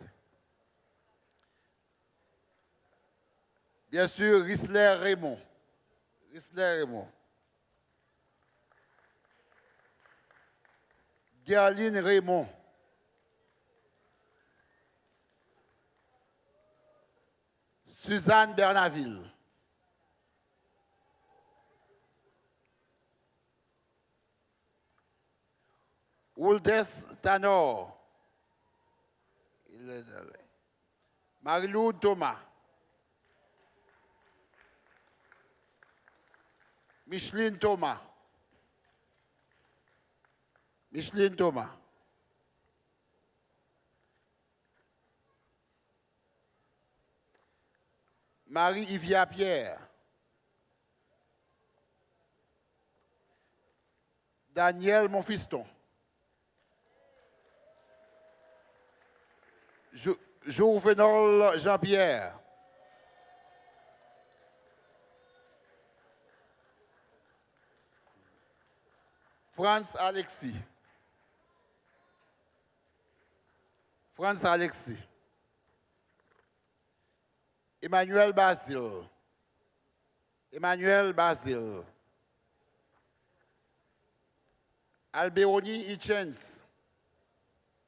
Bien sûr, Risler Raymond. Risler Raymond. Gerline Raymond. Suzanne Bernaville. Wouldes Tanor. Marilou Thomas. Micheline Thomas. Micheline Thomas. Marie-Yvia Pierre. Daniel Monfiston. Jouvenol Jean-Pierre. Franz Alexis. Franz Alexis. Emmanuel Basile. Emmanuel Basile. Alberoni Hitchens.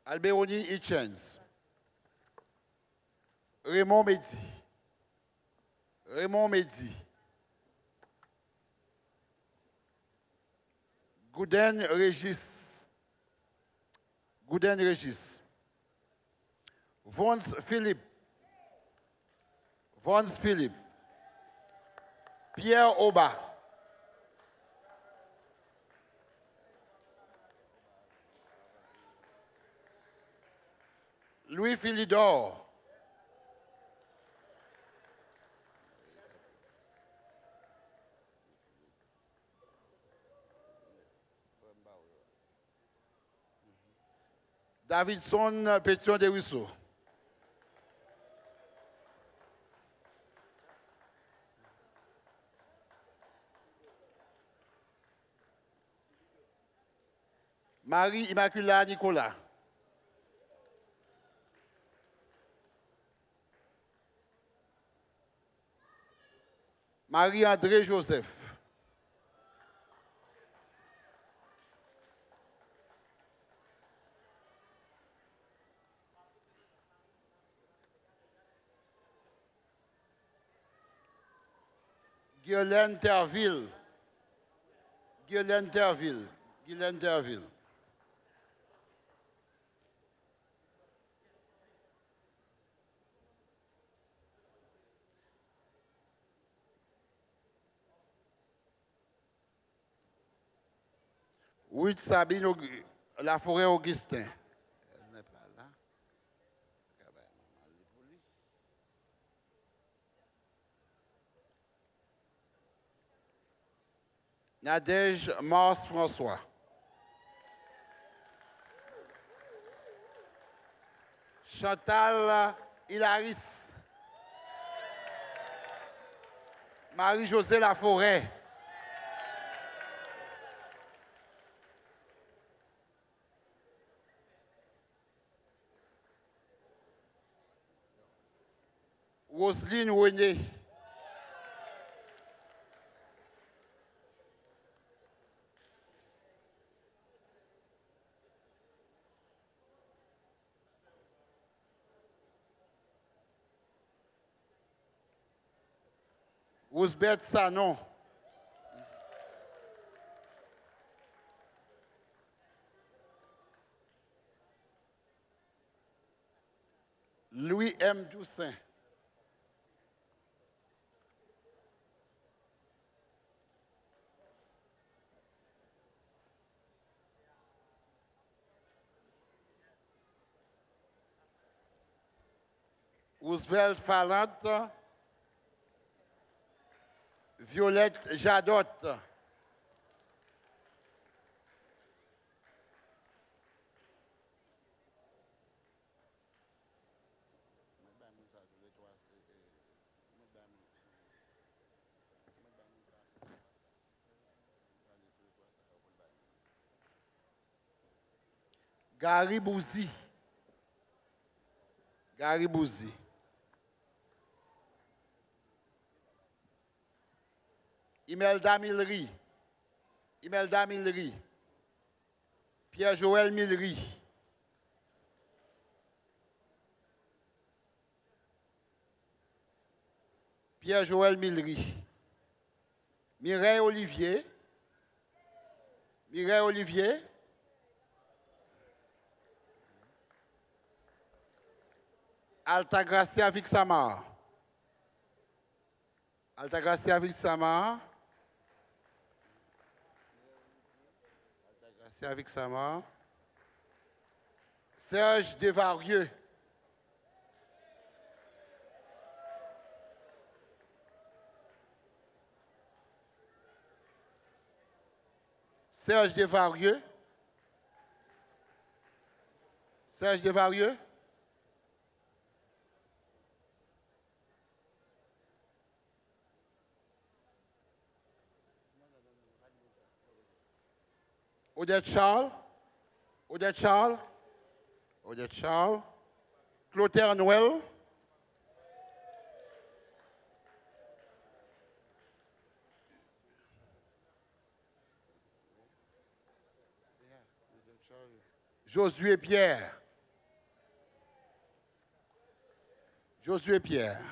Alberoni Hitchens. Raymond Mehdi. Raymond Mehdi. Gouden Régis. Gouden Régis. Vance Philippe. Vance Philippe. Pierre Oba. Louis Philidor. Davidson Pétion de Ruisseau. Marie Immaculée Nicolas. Marie-André Joseph. Guylaine Terville. Guylaine Terville. Guylaine Terville. Ruth Sabine La Forêt Augustin. Elle n'est pas là. Nadège Mars François. Chantal Hilaris. Marie-Josée Laforêt. Roselyne René. Roosbeth Sanon. Louis M. Toussaint. Roosevelt Falante. Violette Jadotte. Gary Bouzy. Gary Bouzy. Imelda Millery. Imelda Millery. Pierre-Joël Millery. Pierre-Joël Millery. Mireille Olivier. Mireille Olivier. Altagracia Vixamar. Altagracia Vixamar. Altagracia Vixamar. Serge Desvarieux. Serge Desvarieux. Serge Desvarieux. Odette Charles. Odette Charles. Odette Charles. Clotaire Noël. Josué Pierre. Josué Pierre.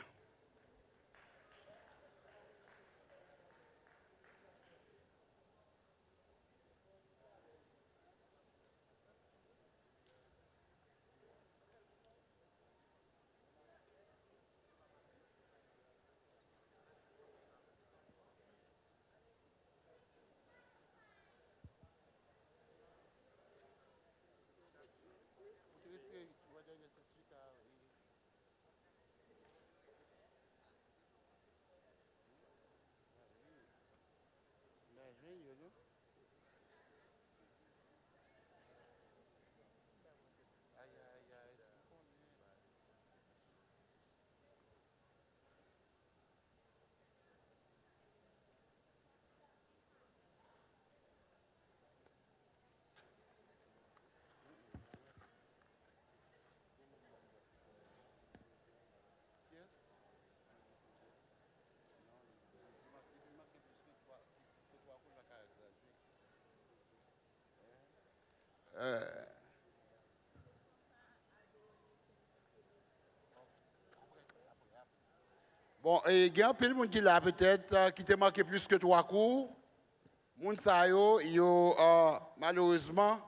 Bon, et il y a un peu de monde qui l'a peut-être, qui t'a marqué plus que 3 coups. Moun sa yo, malheureusement,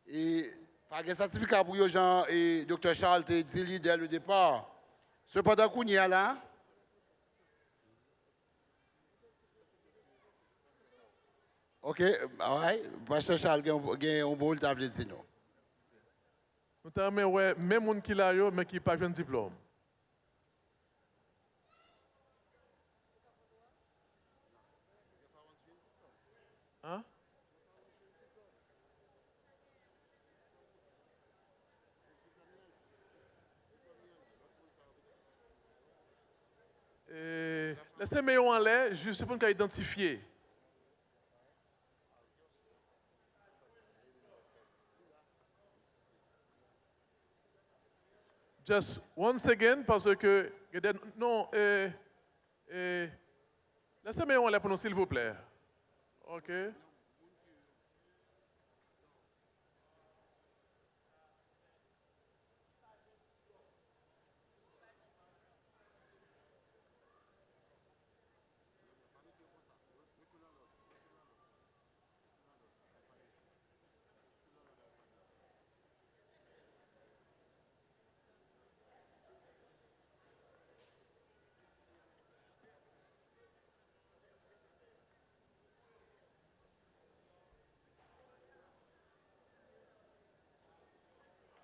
et pas de certificat pour eux, Jean et Dr. Charles t'a dit dès le départ. Cependant, qu'on y a là. Ok, right. Pasteur Charles, il y a un bon table de nous. Nous avons ouais, même monde qui l'a yo, mais qui n'a pas de diplôme. Hein? Laissez-moi en l'air, juste pour nous identifier. Just once again, parce que. Non, laissez-moi en l'air pour nous, s'il vous plaît. OK?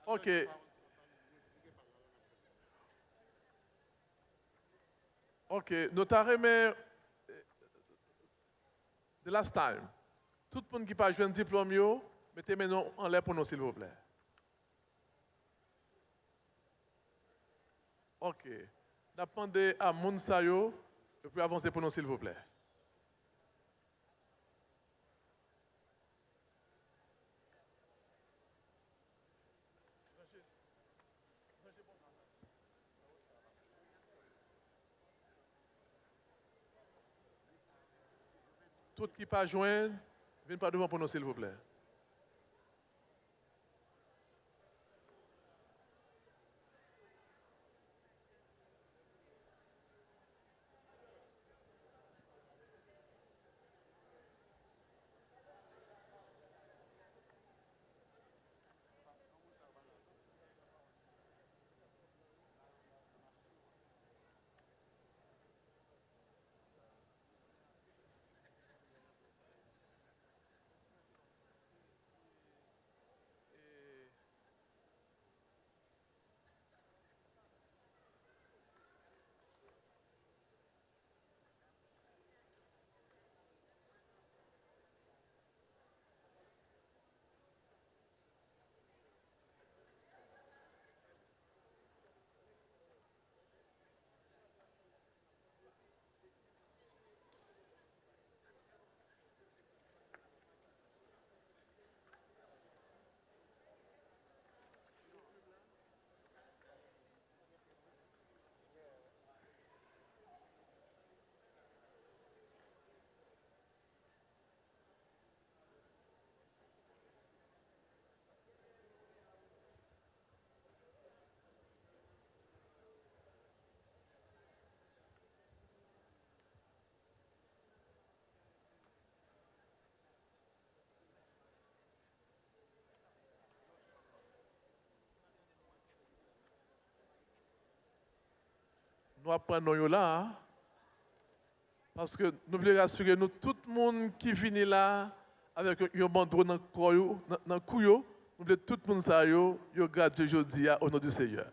OK. OK. Nous t'arrêtons the last time. Tout le monde qui n'a pas joué un diplôme, mettez maintenant en l'air pour nous, s'il vous plaît. OK. Nous demandons à Mounsayo de plus avancer pour nous, s'il vous plaît. Tout qui pas joindre, venez pas devant pour nous, s'il vous plaît. nous apprenons là, hein, parce que nous voulons rassurer nous, tout le monde qui vient là avec un bandeau dans le cou, nous voulons tout le monde ça, yo gradué aujourd'hui au nom du Seigneur.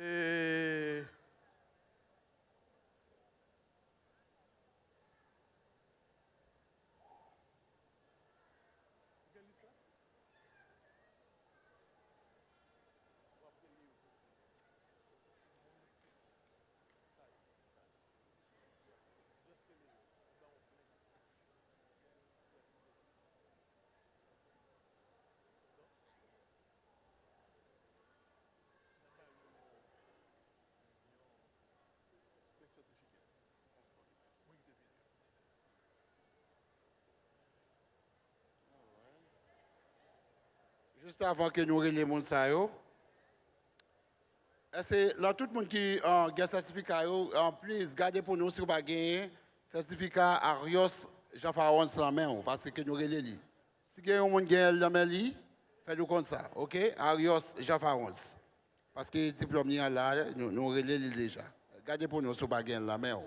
Et Juste avant que nous les gens ça yo, c'est là tout le monde qui a un certificat en plus gardez pour nous si vous pas gagné certificat Arios Jean-Faron sans main parce que nous relais li. Si quelqu'un monde gagne la main li, faites-nous comme ça, OK? Arios Jean-Faron. Parce que diplôme là nous relais li déjà. Gardez pour nous si vous pas gagné la main.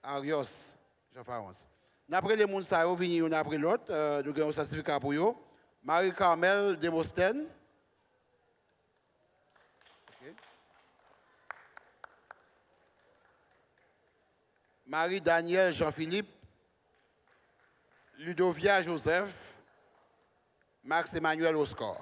Arios Jean-Faron. Après les gens ça yo venir un après l'autre, nous avons un certificat pour eux. Marie-Carmel Demostène. Okay. Marie-Daniel Jean-Philippe. Ludovia Joseph. Max-Emmanuel Oscar.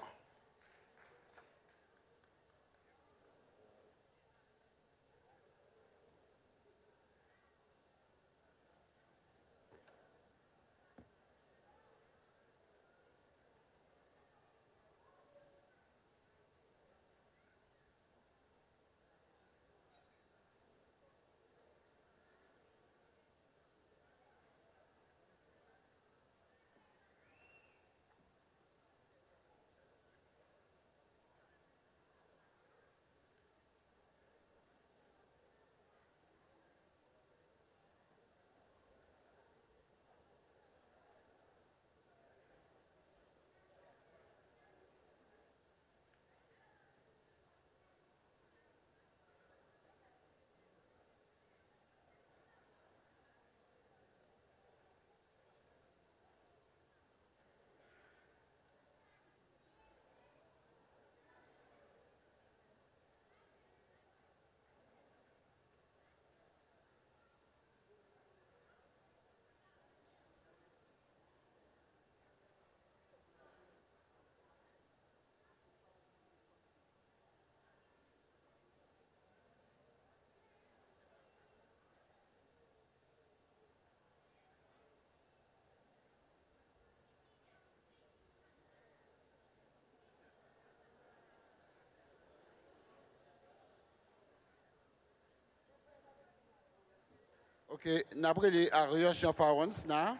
OK, après les Arios Jean-Faron, là.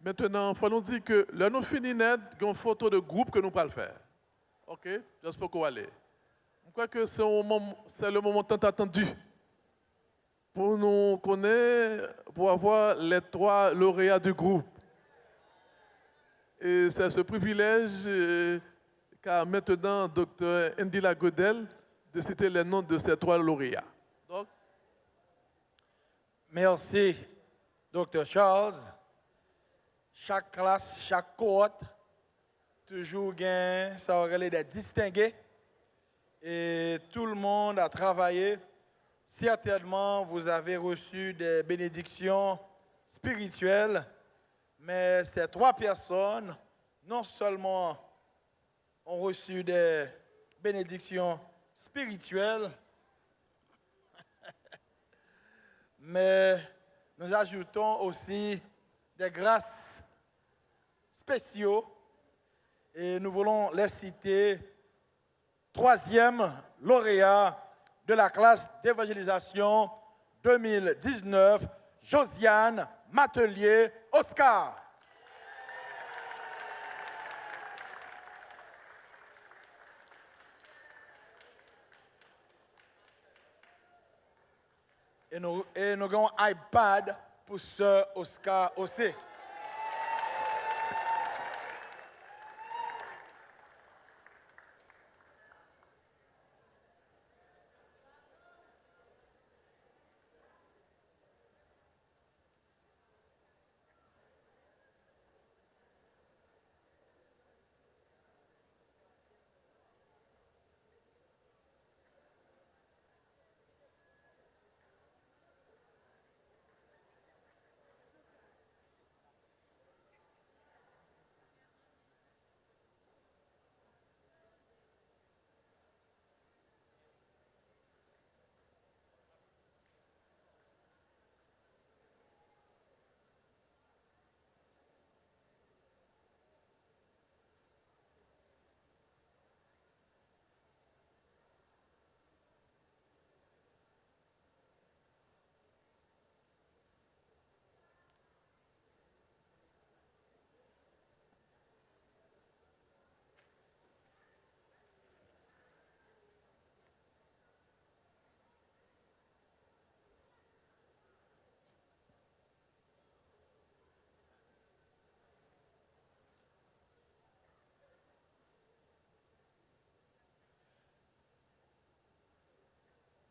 Maintenant, il faut nous dire que là, nous finissons net, il y a une photo de groupe que nous allons faire. OK? J'espère qu'on va aller. Je crois que c'est le moment tant attendu pour nous connaître, pour avoir les 3 lauréats du groupe. Et c'est ce privilège qu'a maintenant Dr. Ndila Godel de citer les noms de ces 3 lauréats. Donc, merci, Dr. Charles. Chaque classe, chaque cohorte, toujours gain, ça aurait des distingués. Et tout le monde a travaillé. Certainement, vous avez reçu des bénédictions spirituelles, mais ces 3 personnes, non seulement ont reçu des bénédictions spirituelles, mais nous ajoutons aussi des grâces spéciaux et nous voulons les citer. 3e lauréat de la classe d'évangélisation 2019, Josiane Matelier Oscar. Et nous avons un iPad pour ce Oscar aussi.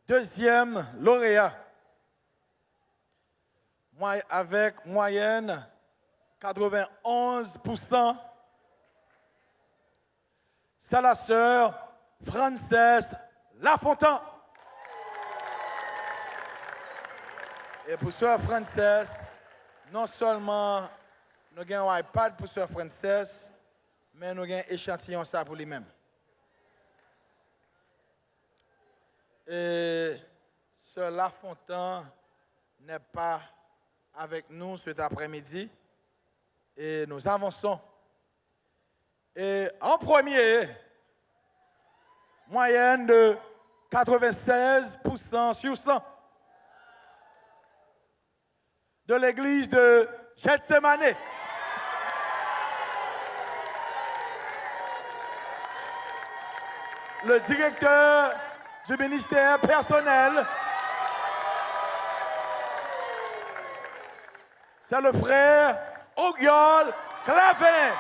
Deuxième lauréat, avec moyenne 91%, c'est la sœur Frances Lafontaine. Et pour sœur Frances, non seulement nous avons un iPad pour sœur Frances, mais nous avons un échantillon ça pour lui-même. Et sœur Lafontaine n'est pas avec nous cet après-midi et nous avançons. Et en premier, moyenne de 96% sur 100 de l'église de Gethsemane. Le directeur du ministère personnel, c'est le frère Augiol Clavin.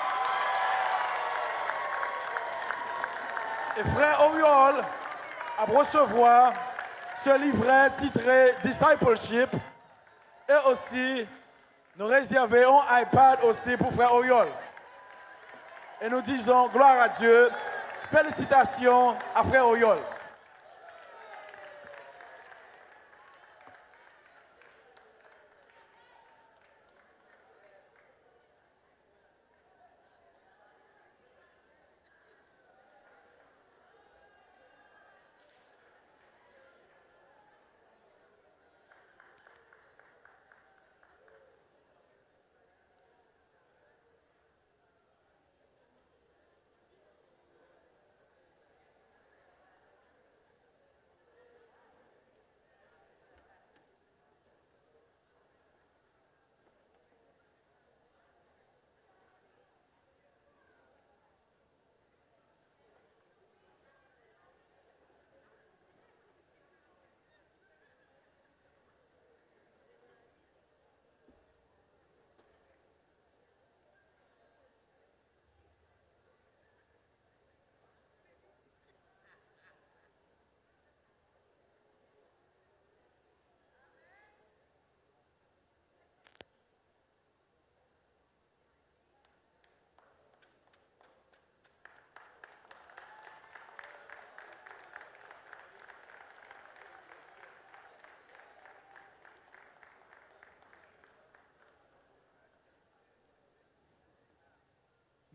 Et frère Augiol a recevoir ce livret titré Discipleship et aussi nous réservons un iPad aussi pour frère Augiol. Et nous disons gloire à Dieu, félicitations à frère Augiol.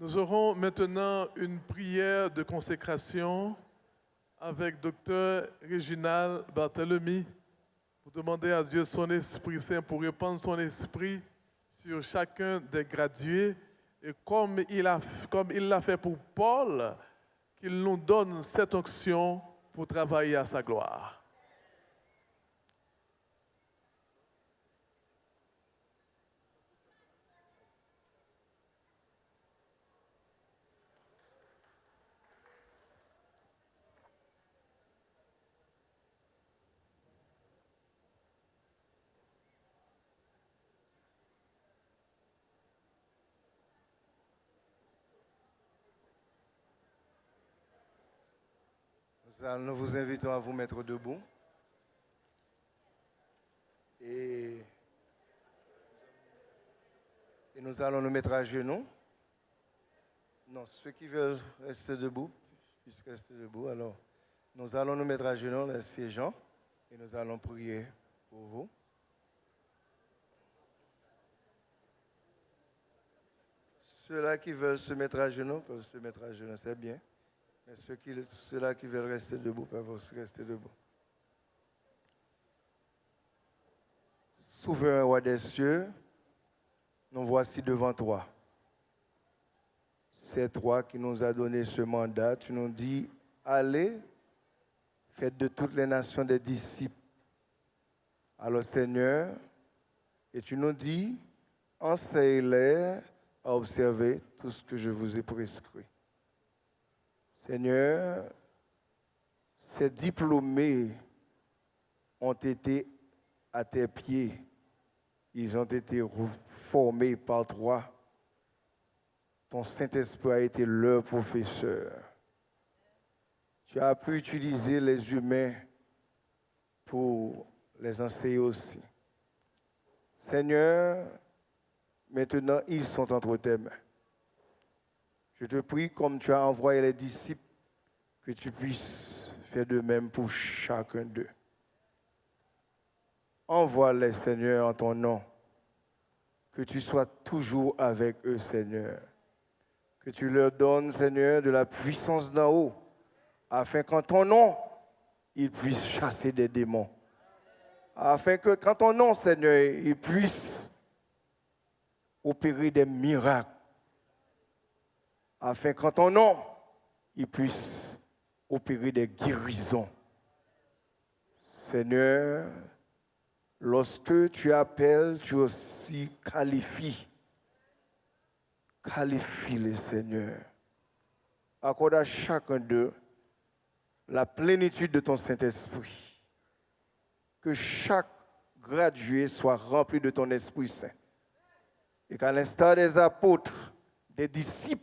Nous aurons maintenant une prière de consécration avec Dr Réginald Barthélemy pour demander à Dieu son Esprit Saint pour répandre son esprit sur chacun des gradués et comme il l'a fait pour Paul, qu'il nous donne cette onction pour travailler à sa gloire. Nous vous invitons à vous mettre debout. Et nous allons nous mettre à genoux. Non, ceux qui veulent rester debout, puissent rester debout. Alors, nous allons nous mettre à genoux, les siégeants, et nous allons prier pour vous. Ceux-là qui veulent se mettre à genoux peuvent se mettre à genoux, c'est bien. Mais ceux-là qui veulent rester debout peuvent aussi rester debout. Souverain roi des cieux, nous voici devant toi. C'est toi qui nous as donné ce mandat. Tu nous dis, allez, faites de toutes les nations des disciples. Alors Seigneur, et tu nous dis, enseignez-les à observer tout ce que je vous ai prescrit. Seigneur, ces diplômés ont été à tes pieds. Ils ont été formés par toi. Ton Saint-Esprit a été leur professeur. Tu as pu utiliser les humains pour les enseigner aussi. Seigneur, maintenant ils sont entre tes mains. Je te prie, comme tu as envoyé les disciples, que tu puisses faire de même pour chacun d'eux. Envoie-les, Seigneur, en ton nom. Que tu sois toujours avec eux, Seigneur. Que tu leur donnes, Seigneur, de la puissance d'en haut, afin qu'en ton nom, ils puissent chasser des démons. Afin que, qu'en ton nom, Seigneur, ils puissent opérer des miracles. Afin qu'en ton nom, ils puissent opérer des guérisons. Seigneur, lorsque tu appelles, tu aussi qualifies. Qualifie-les, Seigneur. Accorde à chacun d'eux la plénitude de ton Saint-Esprit. Que chaque gradué soit rempli de ton Esprit Saint. Et qu'à l'instar des apôtres, des disciples,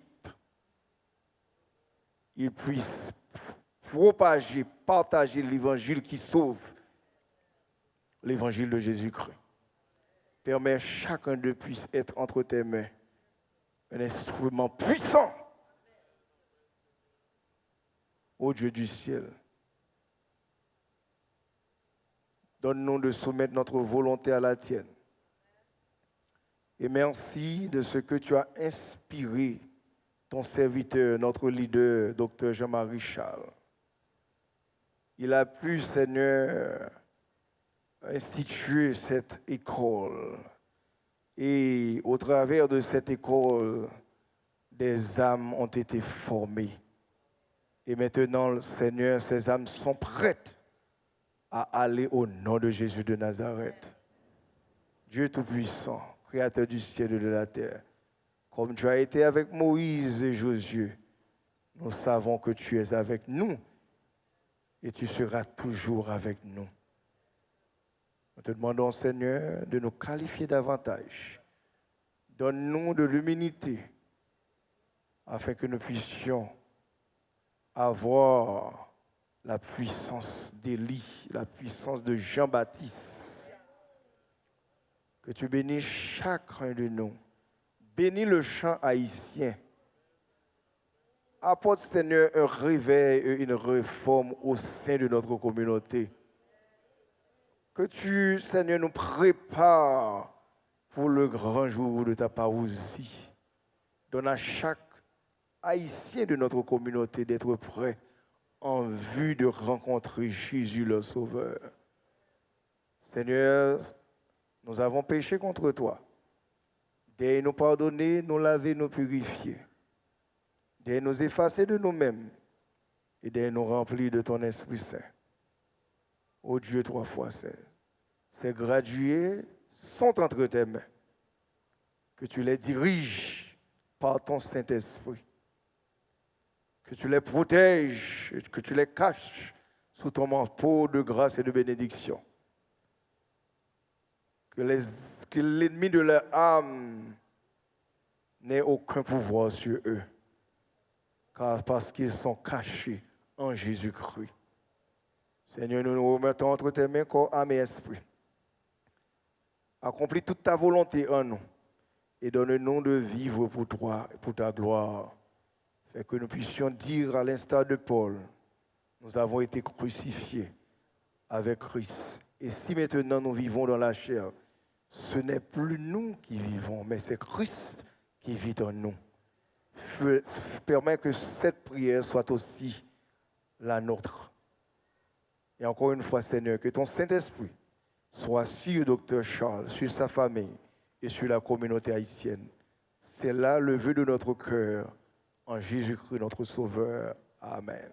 ils puissent propager, partager l'évangile qui sauve, l'évangile de Jésus-Christ. Permets chacun d'eux puisse être entre tes mains un instrument puissant, ô Dieu du ciel. Donne-nous de soumettre notre volonté à la tienne. Et merci de ce que tu as inspiré ton serviteur, notre leader, Dr Jean-Marie Charles. Il a pu, Seigneur, instituer cette école. Et au travers de cette école, des âmes ont été formées. Et maintenant, Seigneur, ces âmes sont prêtes à aller au nom de Jésus de Nazareth. Dieu Tout-Puissant, Créateur du ciel et de la terre, comme tu as été avec Moïse et Josué, nous savons que tu es avec nous et tu seras toujours avec nous. Nous te demandons, Seigneur, de nous qualifier davantage. Donne-nous de l'humilité afin que nous puissions avoir la puissance d'Élie, la puissance de Jean-Baptiste. Que tu bénisses chacun de nous. Bénis le chant haïtien. Apporte, Seigneur, un réveil et une réforme au sein de notre communauté. Que tu, Seigneur, nous prépares pour le grand jour de ta parousie. Donne à chaque haïtiens de notre communauté d'être prêts en vue de rencontrer Jésus le Sauveur. Seigneur, nous avons péché contre toi. Daigne nous pardonner, nous laver, nous purifier. Daigne nous effacer de nous-mêmes et daigne nous remplir de ton Esprit Saint. Ô Dieu, 3 fois saint, ces gradués sont entre tes mains. Que tu les diriges par ton Saint-Esprit. Que tu les protèges, que tu les caches sous ton manteau de grâce et de bénédiction. Que l'ennemi de leur âme n'ait aucun pouvoir sur eux, parce qu'ils sont cachés en Jésus-Christ. Seigneur, nous nous remettons entre tes mains, corps, âme et esprit. Accomplis toute ta volonté en nous et donne-nous de vivre pour toi et pour ta gloire. Fait que nous puissions dire à l'instar de Paul, nous avons été crucifiés avec Christ. Et si maintenant nous vivons dans la chair, ce n'est plus nous qui vivons, mais c'est Christ qui vit en nous. Permets que cette prière soit aussi la nôtre. Et encore une fois, Seigneur, que ton Saint-Esprit soit sur le Dr Charles, sur sa famille et sur la communauté haïtienne. C'est là le vœu de notre cœur, en Jésus-Christ, notre Sauveur. Amen.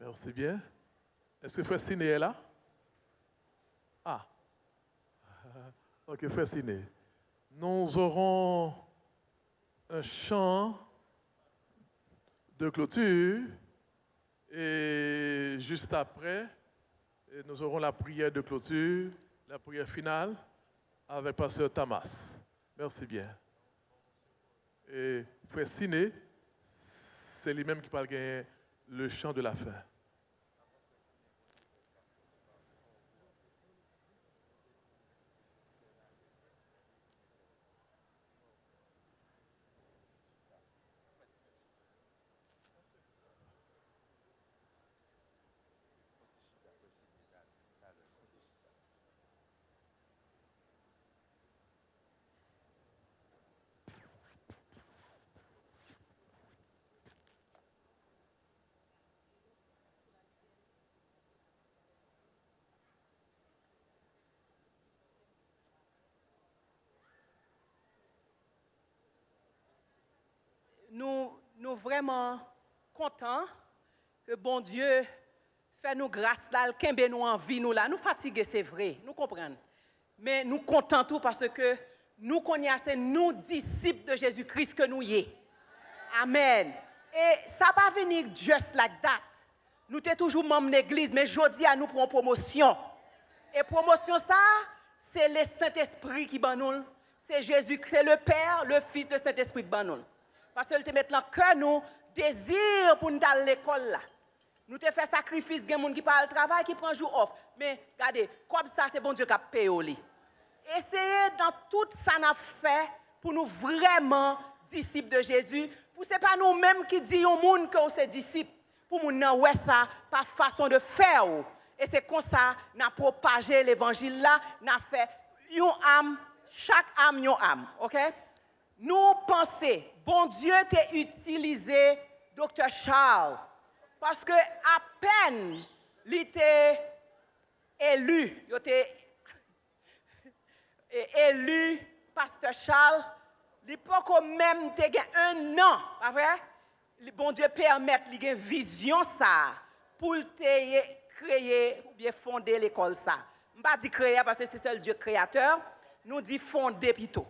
Merci bien. Est-ce que Frère Siné est là? Ah. Ok, Frère Siné. Nous aurons un chant de clôture et juste après, nous aurons la prière de clôture, la prière finale avec Pasteur Tamas. Merci bien. Et Frère Siné, c'est lui-même qui parle gagner le chant de la fin. Nous vraiment contents que bon Dieu fait nous grâce là, kembe nous en vie nous là. Nous fatigués, c'est vrai, nous comprenons. Mais nous contents tout parce que nous connaissons nous disciples de Jésus-Christ que nous y est. Amen. Et ça va venir just like that. Nous sommes toujours membres de l'église, mais aujourd'hui nous prenons promotion. Et promotion ça, c'est le Saint-Esprit qui ban nous. C'est Jésus, c'est le Père, le Fils, le Saint-Esprit qui ban nous. Parce que te met dans cœur nous désir pour nous aller à l'école là. Nous te fait sacrifice, il y a des gens qui parlent travail qui prend jour off. Mais regardez, comme ça c'est bon Dieu qui a payé. Essayez dans tout ça n'a fait pour nous vraiment disciples de Jésus. Pour c'est pas nous-mêmes qui disons au monde que c'est disciples. Pour nous non ouais ça par façon de faire. Et c'est comme ça n'a propagé l'évangile là, n'a fait une âme, chaque âme une âme, OK? Nous pensons, bon Dieu t'a utilisé Dr Charles parce que à peine il était élu, Pasteur Charles, il pas même un an, pas vrai? Le bon Dieu permet qu'il ait une vision ça pour créer ou bien fonder l'école ça. Je ne pas dire créer parce que c'est seul Dieu créateur, nous dit fonder plutôt.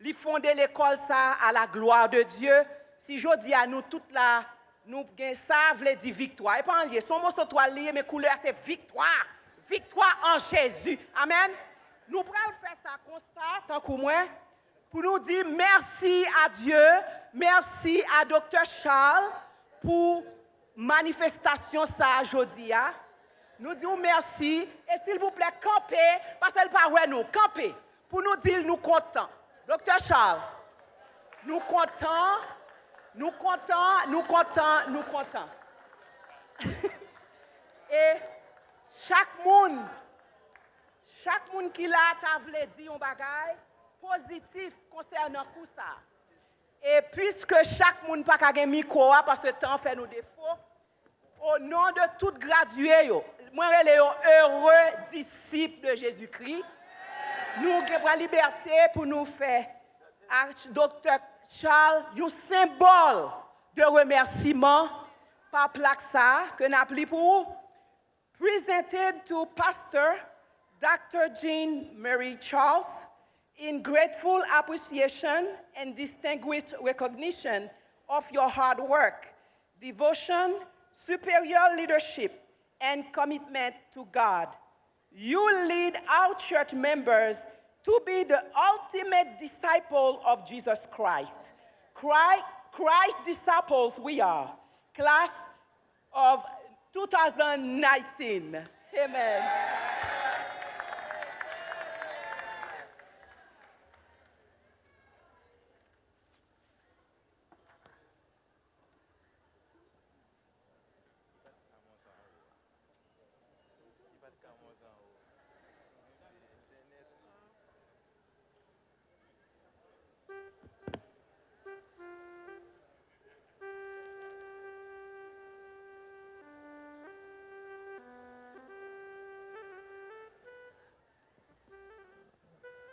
Li fonder l'école ça à la gloire de Dieu. Si je dis à nous toute là, nous ça veut dire victoire. Et pas en lié, son mot sur toi lié, mais couleur c'est victoire. Victoire en Jésus. Amen. Nous pourrons faire ça comme ça, tant que moi, pour nous dire merci à Dieu, merci à Dr Charles, pour manifestation ça aujourd'hui. Nous disons merci et s'il vous plaît, campez, parce qu'elle pas ouais nous, campez, pour nous dire nous contents. Docteur Charles, nous contents, nous contents, nous contents, nous contents. Et chaque monde qui l'a t'a dit un bagage positif concernant tout ça. Et puisque chaque monde pas qu'à gagner micro parce que le temps fait nos défauts, au nom de tout gradué, moi je suis heureux disciple de Jésus-Christ. Nous avons la liberté pour nous faire Docteur Charles un symbole de remerciement par plaque ça que nous appelons pour presented to Pastor Dr. Jean Marie Charles in grateful appreciation and distinguished recognition of your hard work, devotion, superior leadership, and commitment to God. You lead our church members to be the ultimate disciple of Jesus Christ. Christ disciples we are. Class of 2019. Amen.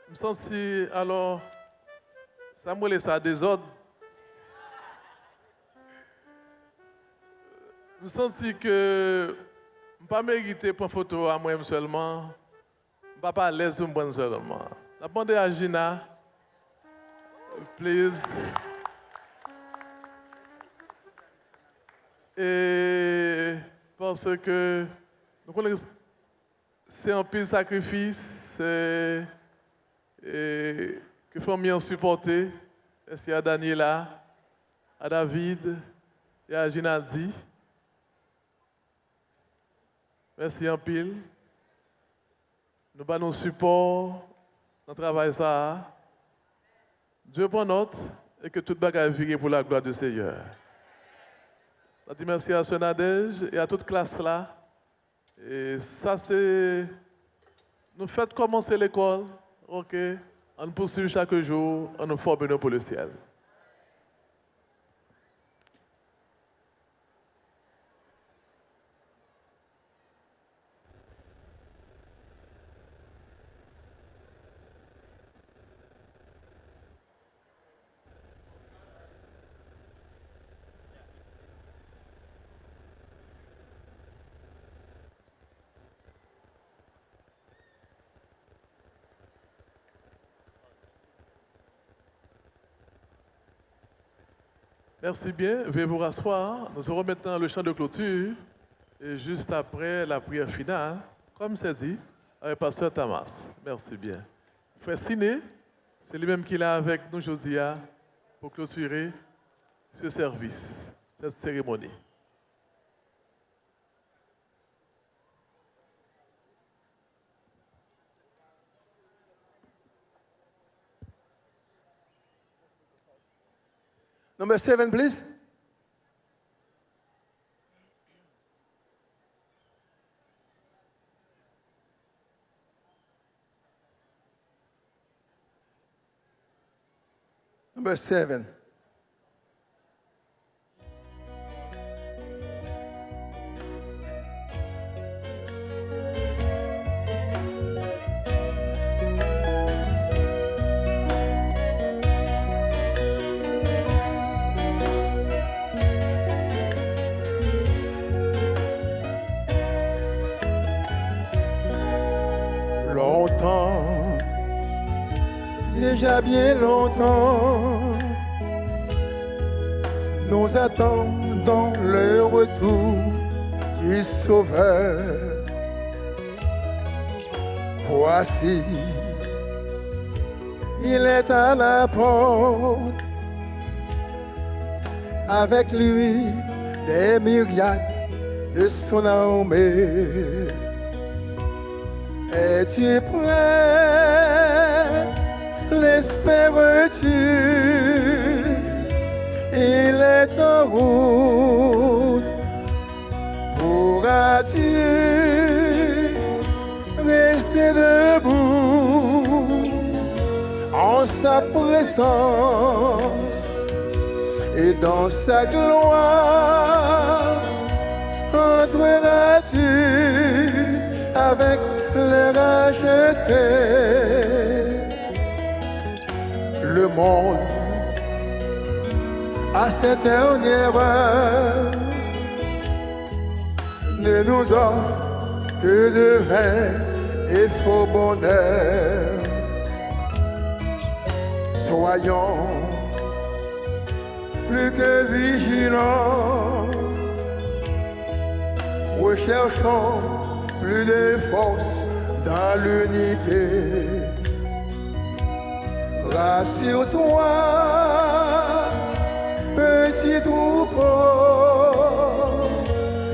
Je me sens si, alors, ça me laisse à désordre. Je me sens si que je ne pas mériter pour photo à moi seulement. Je ne pas à l'aise pour moi seulement. Je demande à Gina, please. Et parce que nous connaissons, c'est un peu de sacrifice, c'est et que famille ont supporté. Est-ce qu'il y a Daniela, à David et à Ginaldi. Merci en pile. Nous avons nos supports dans le travail ça. Dieu prend note et que toute bagarre vire pour la gloire du Seigneur. Je dis merci à Sœur Nadège et à toute classe là. Et ça c'est... Nous faites commencer l'école. OK, on poursuit chaque jour, on nous forme pour le ciel. Merci bien. Veuillez vous rasseoir. Nous aurons maintenant le chant de clôture. Et juste après la prière finale, comme c'est dit, avec Pasteur Tamas. Merci bien. Frère Siné, c'est lui-même qui est là avec nous aujourd'hui pour clôturer ce service, cette cérémonie. Number 7, please. Number 7. Longtemps, déjà bien longtemps, nous attendons le retour du Sauveur. Voici, il est à la porte, avec lui des myriades de son armée. Es-tu prêt? L'espères-tu? Il est en route. Pourras-tu rester debout en sa présence et dans sa gloire? Entreras-tu avec les rachetés? Le monde, à cette dernière heure, ne nous offre que de vain et faux bonheur. Soyons plus que vigilants, recherchons plus de force dans l'unité. Rassure-toi, petit troupeau,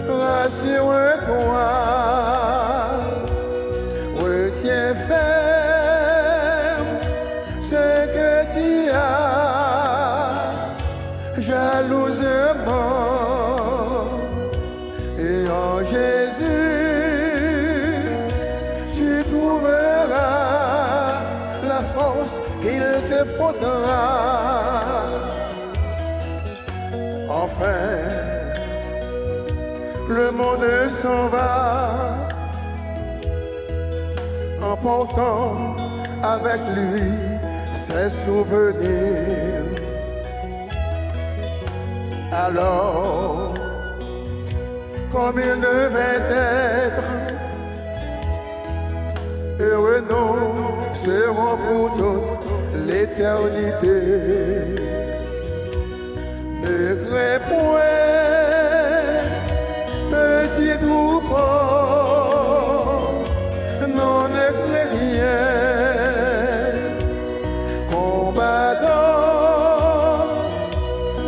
rassure-toi, retiens ferme ce que tu as jalousement, et en Jésus tu trouveras la force qu'il te faudra. Enfin, le monde s'en va, emportant avec lui ses souvenirs. Alors, comme il devait être, heureux nous serons pour toute l'éternité. Ne crains point, petit troupeau, non, ne crains rien. Combattons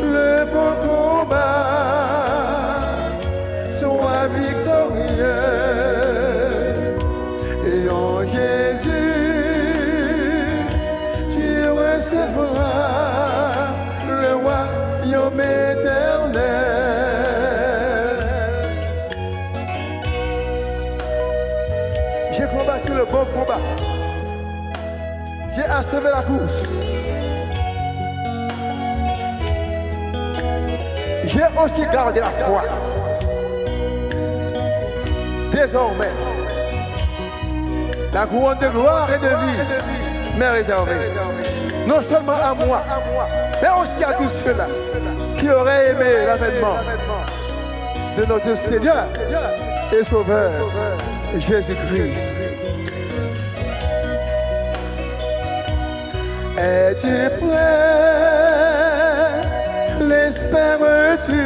le bon combat, sois victorieux. Et en Jésus, tu recevras le royaume éternel. J'ai combattu le bon combat. J'ai achevé la course. J'ai aussi gardé la foi. Désormais, la couronne de gloire et de vie m'est réservée. Non seulement à moi, mais aussi à tous ceux-là qui auraient aimé l'avènement de notre Seigneur et Sauveur Jésus-Christ. Es-tu prêt? L'espères-tu?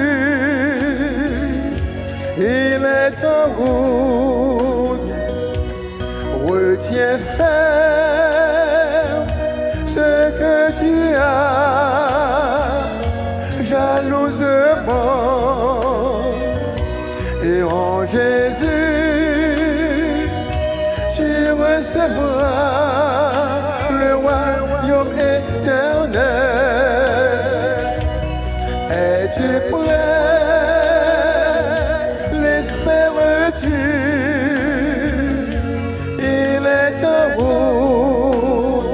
Il est en route. Retiens ferme ce que tu as jalousement, et en Jésus tu recevras le royaume éternel. Es-tu prêt? L'espères-tu? Il est en route.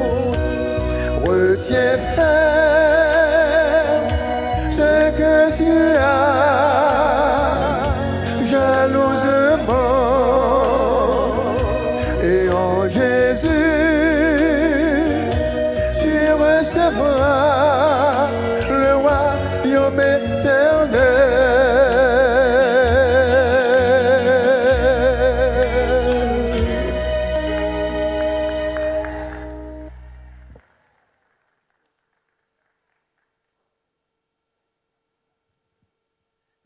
Retiens ferme ce que tu as jalousement, et en Jésus tu recevras le royaume éternel.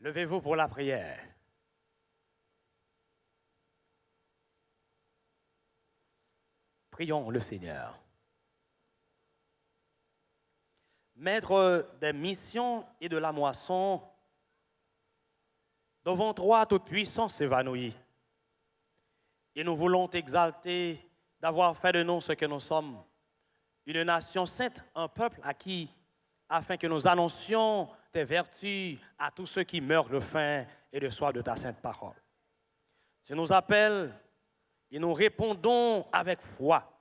Levez-vous pour la prière. Prions le Seigneur. Maître des missions et de la moisson, devant toi, toute puissance s'évanouit. Et nous voulons t'exalter d'avoir fait de nous ce que nous sommes, une nation sainte, un peuple acquis, afin que nous annoncions tes vertus à tous ceux qui meurent de faim et de soif de ta sainte parole. Tu nous appelles et nous répondons avec foi.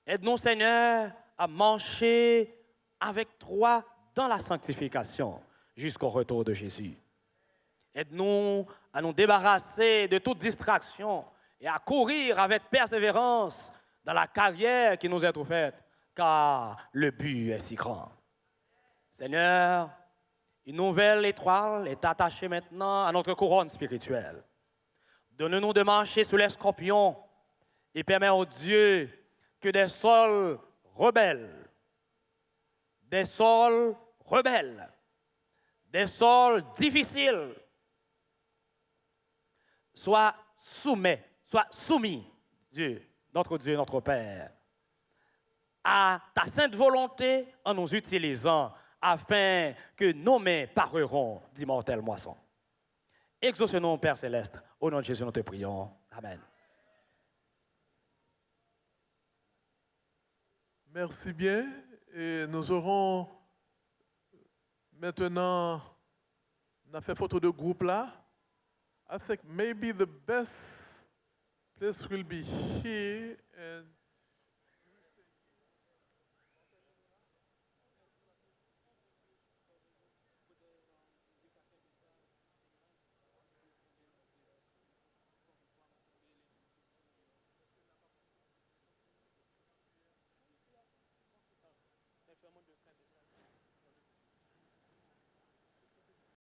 Aide-nous, Seigneur, à marcher avec toi dans la sanctification jusqu'au retour de Jésus. Aide-nous à nous débarrasser de toute distraction et à courir avec persévérance dans la carrière qui nous est ouverte, car le but est si grand. Seigneur, une nouvelle étoile est attachée maintenant à notre couronne spirituelle. Donne-nous de marcher sous les scorpions et permets au Dieu que des sols rebelles, des sols difficiles soient soumis, Dieu, notre Père, à ta sainte volonté en nous utilisant afin que nos mains pareront d'immortelles moissons. Exauce-nous, Père Céleste, au nom de Jésus, nous te prions. Amen. Merci bien. Et nous aurons maintenant, on a fait photo de groupe là. I think maybe the best place will be here. And Next one,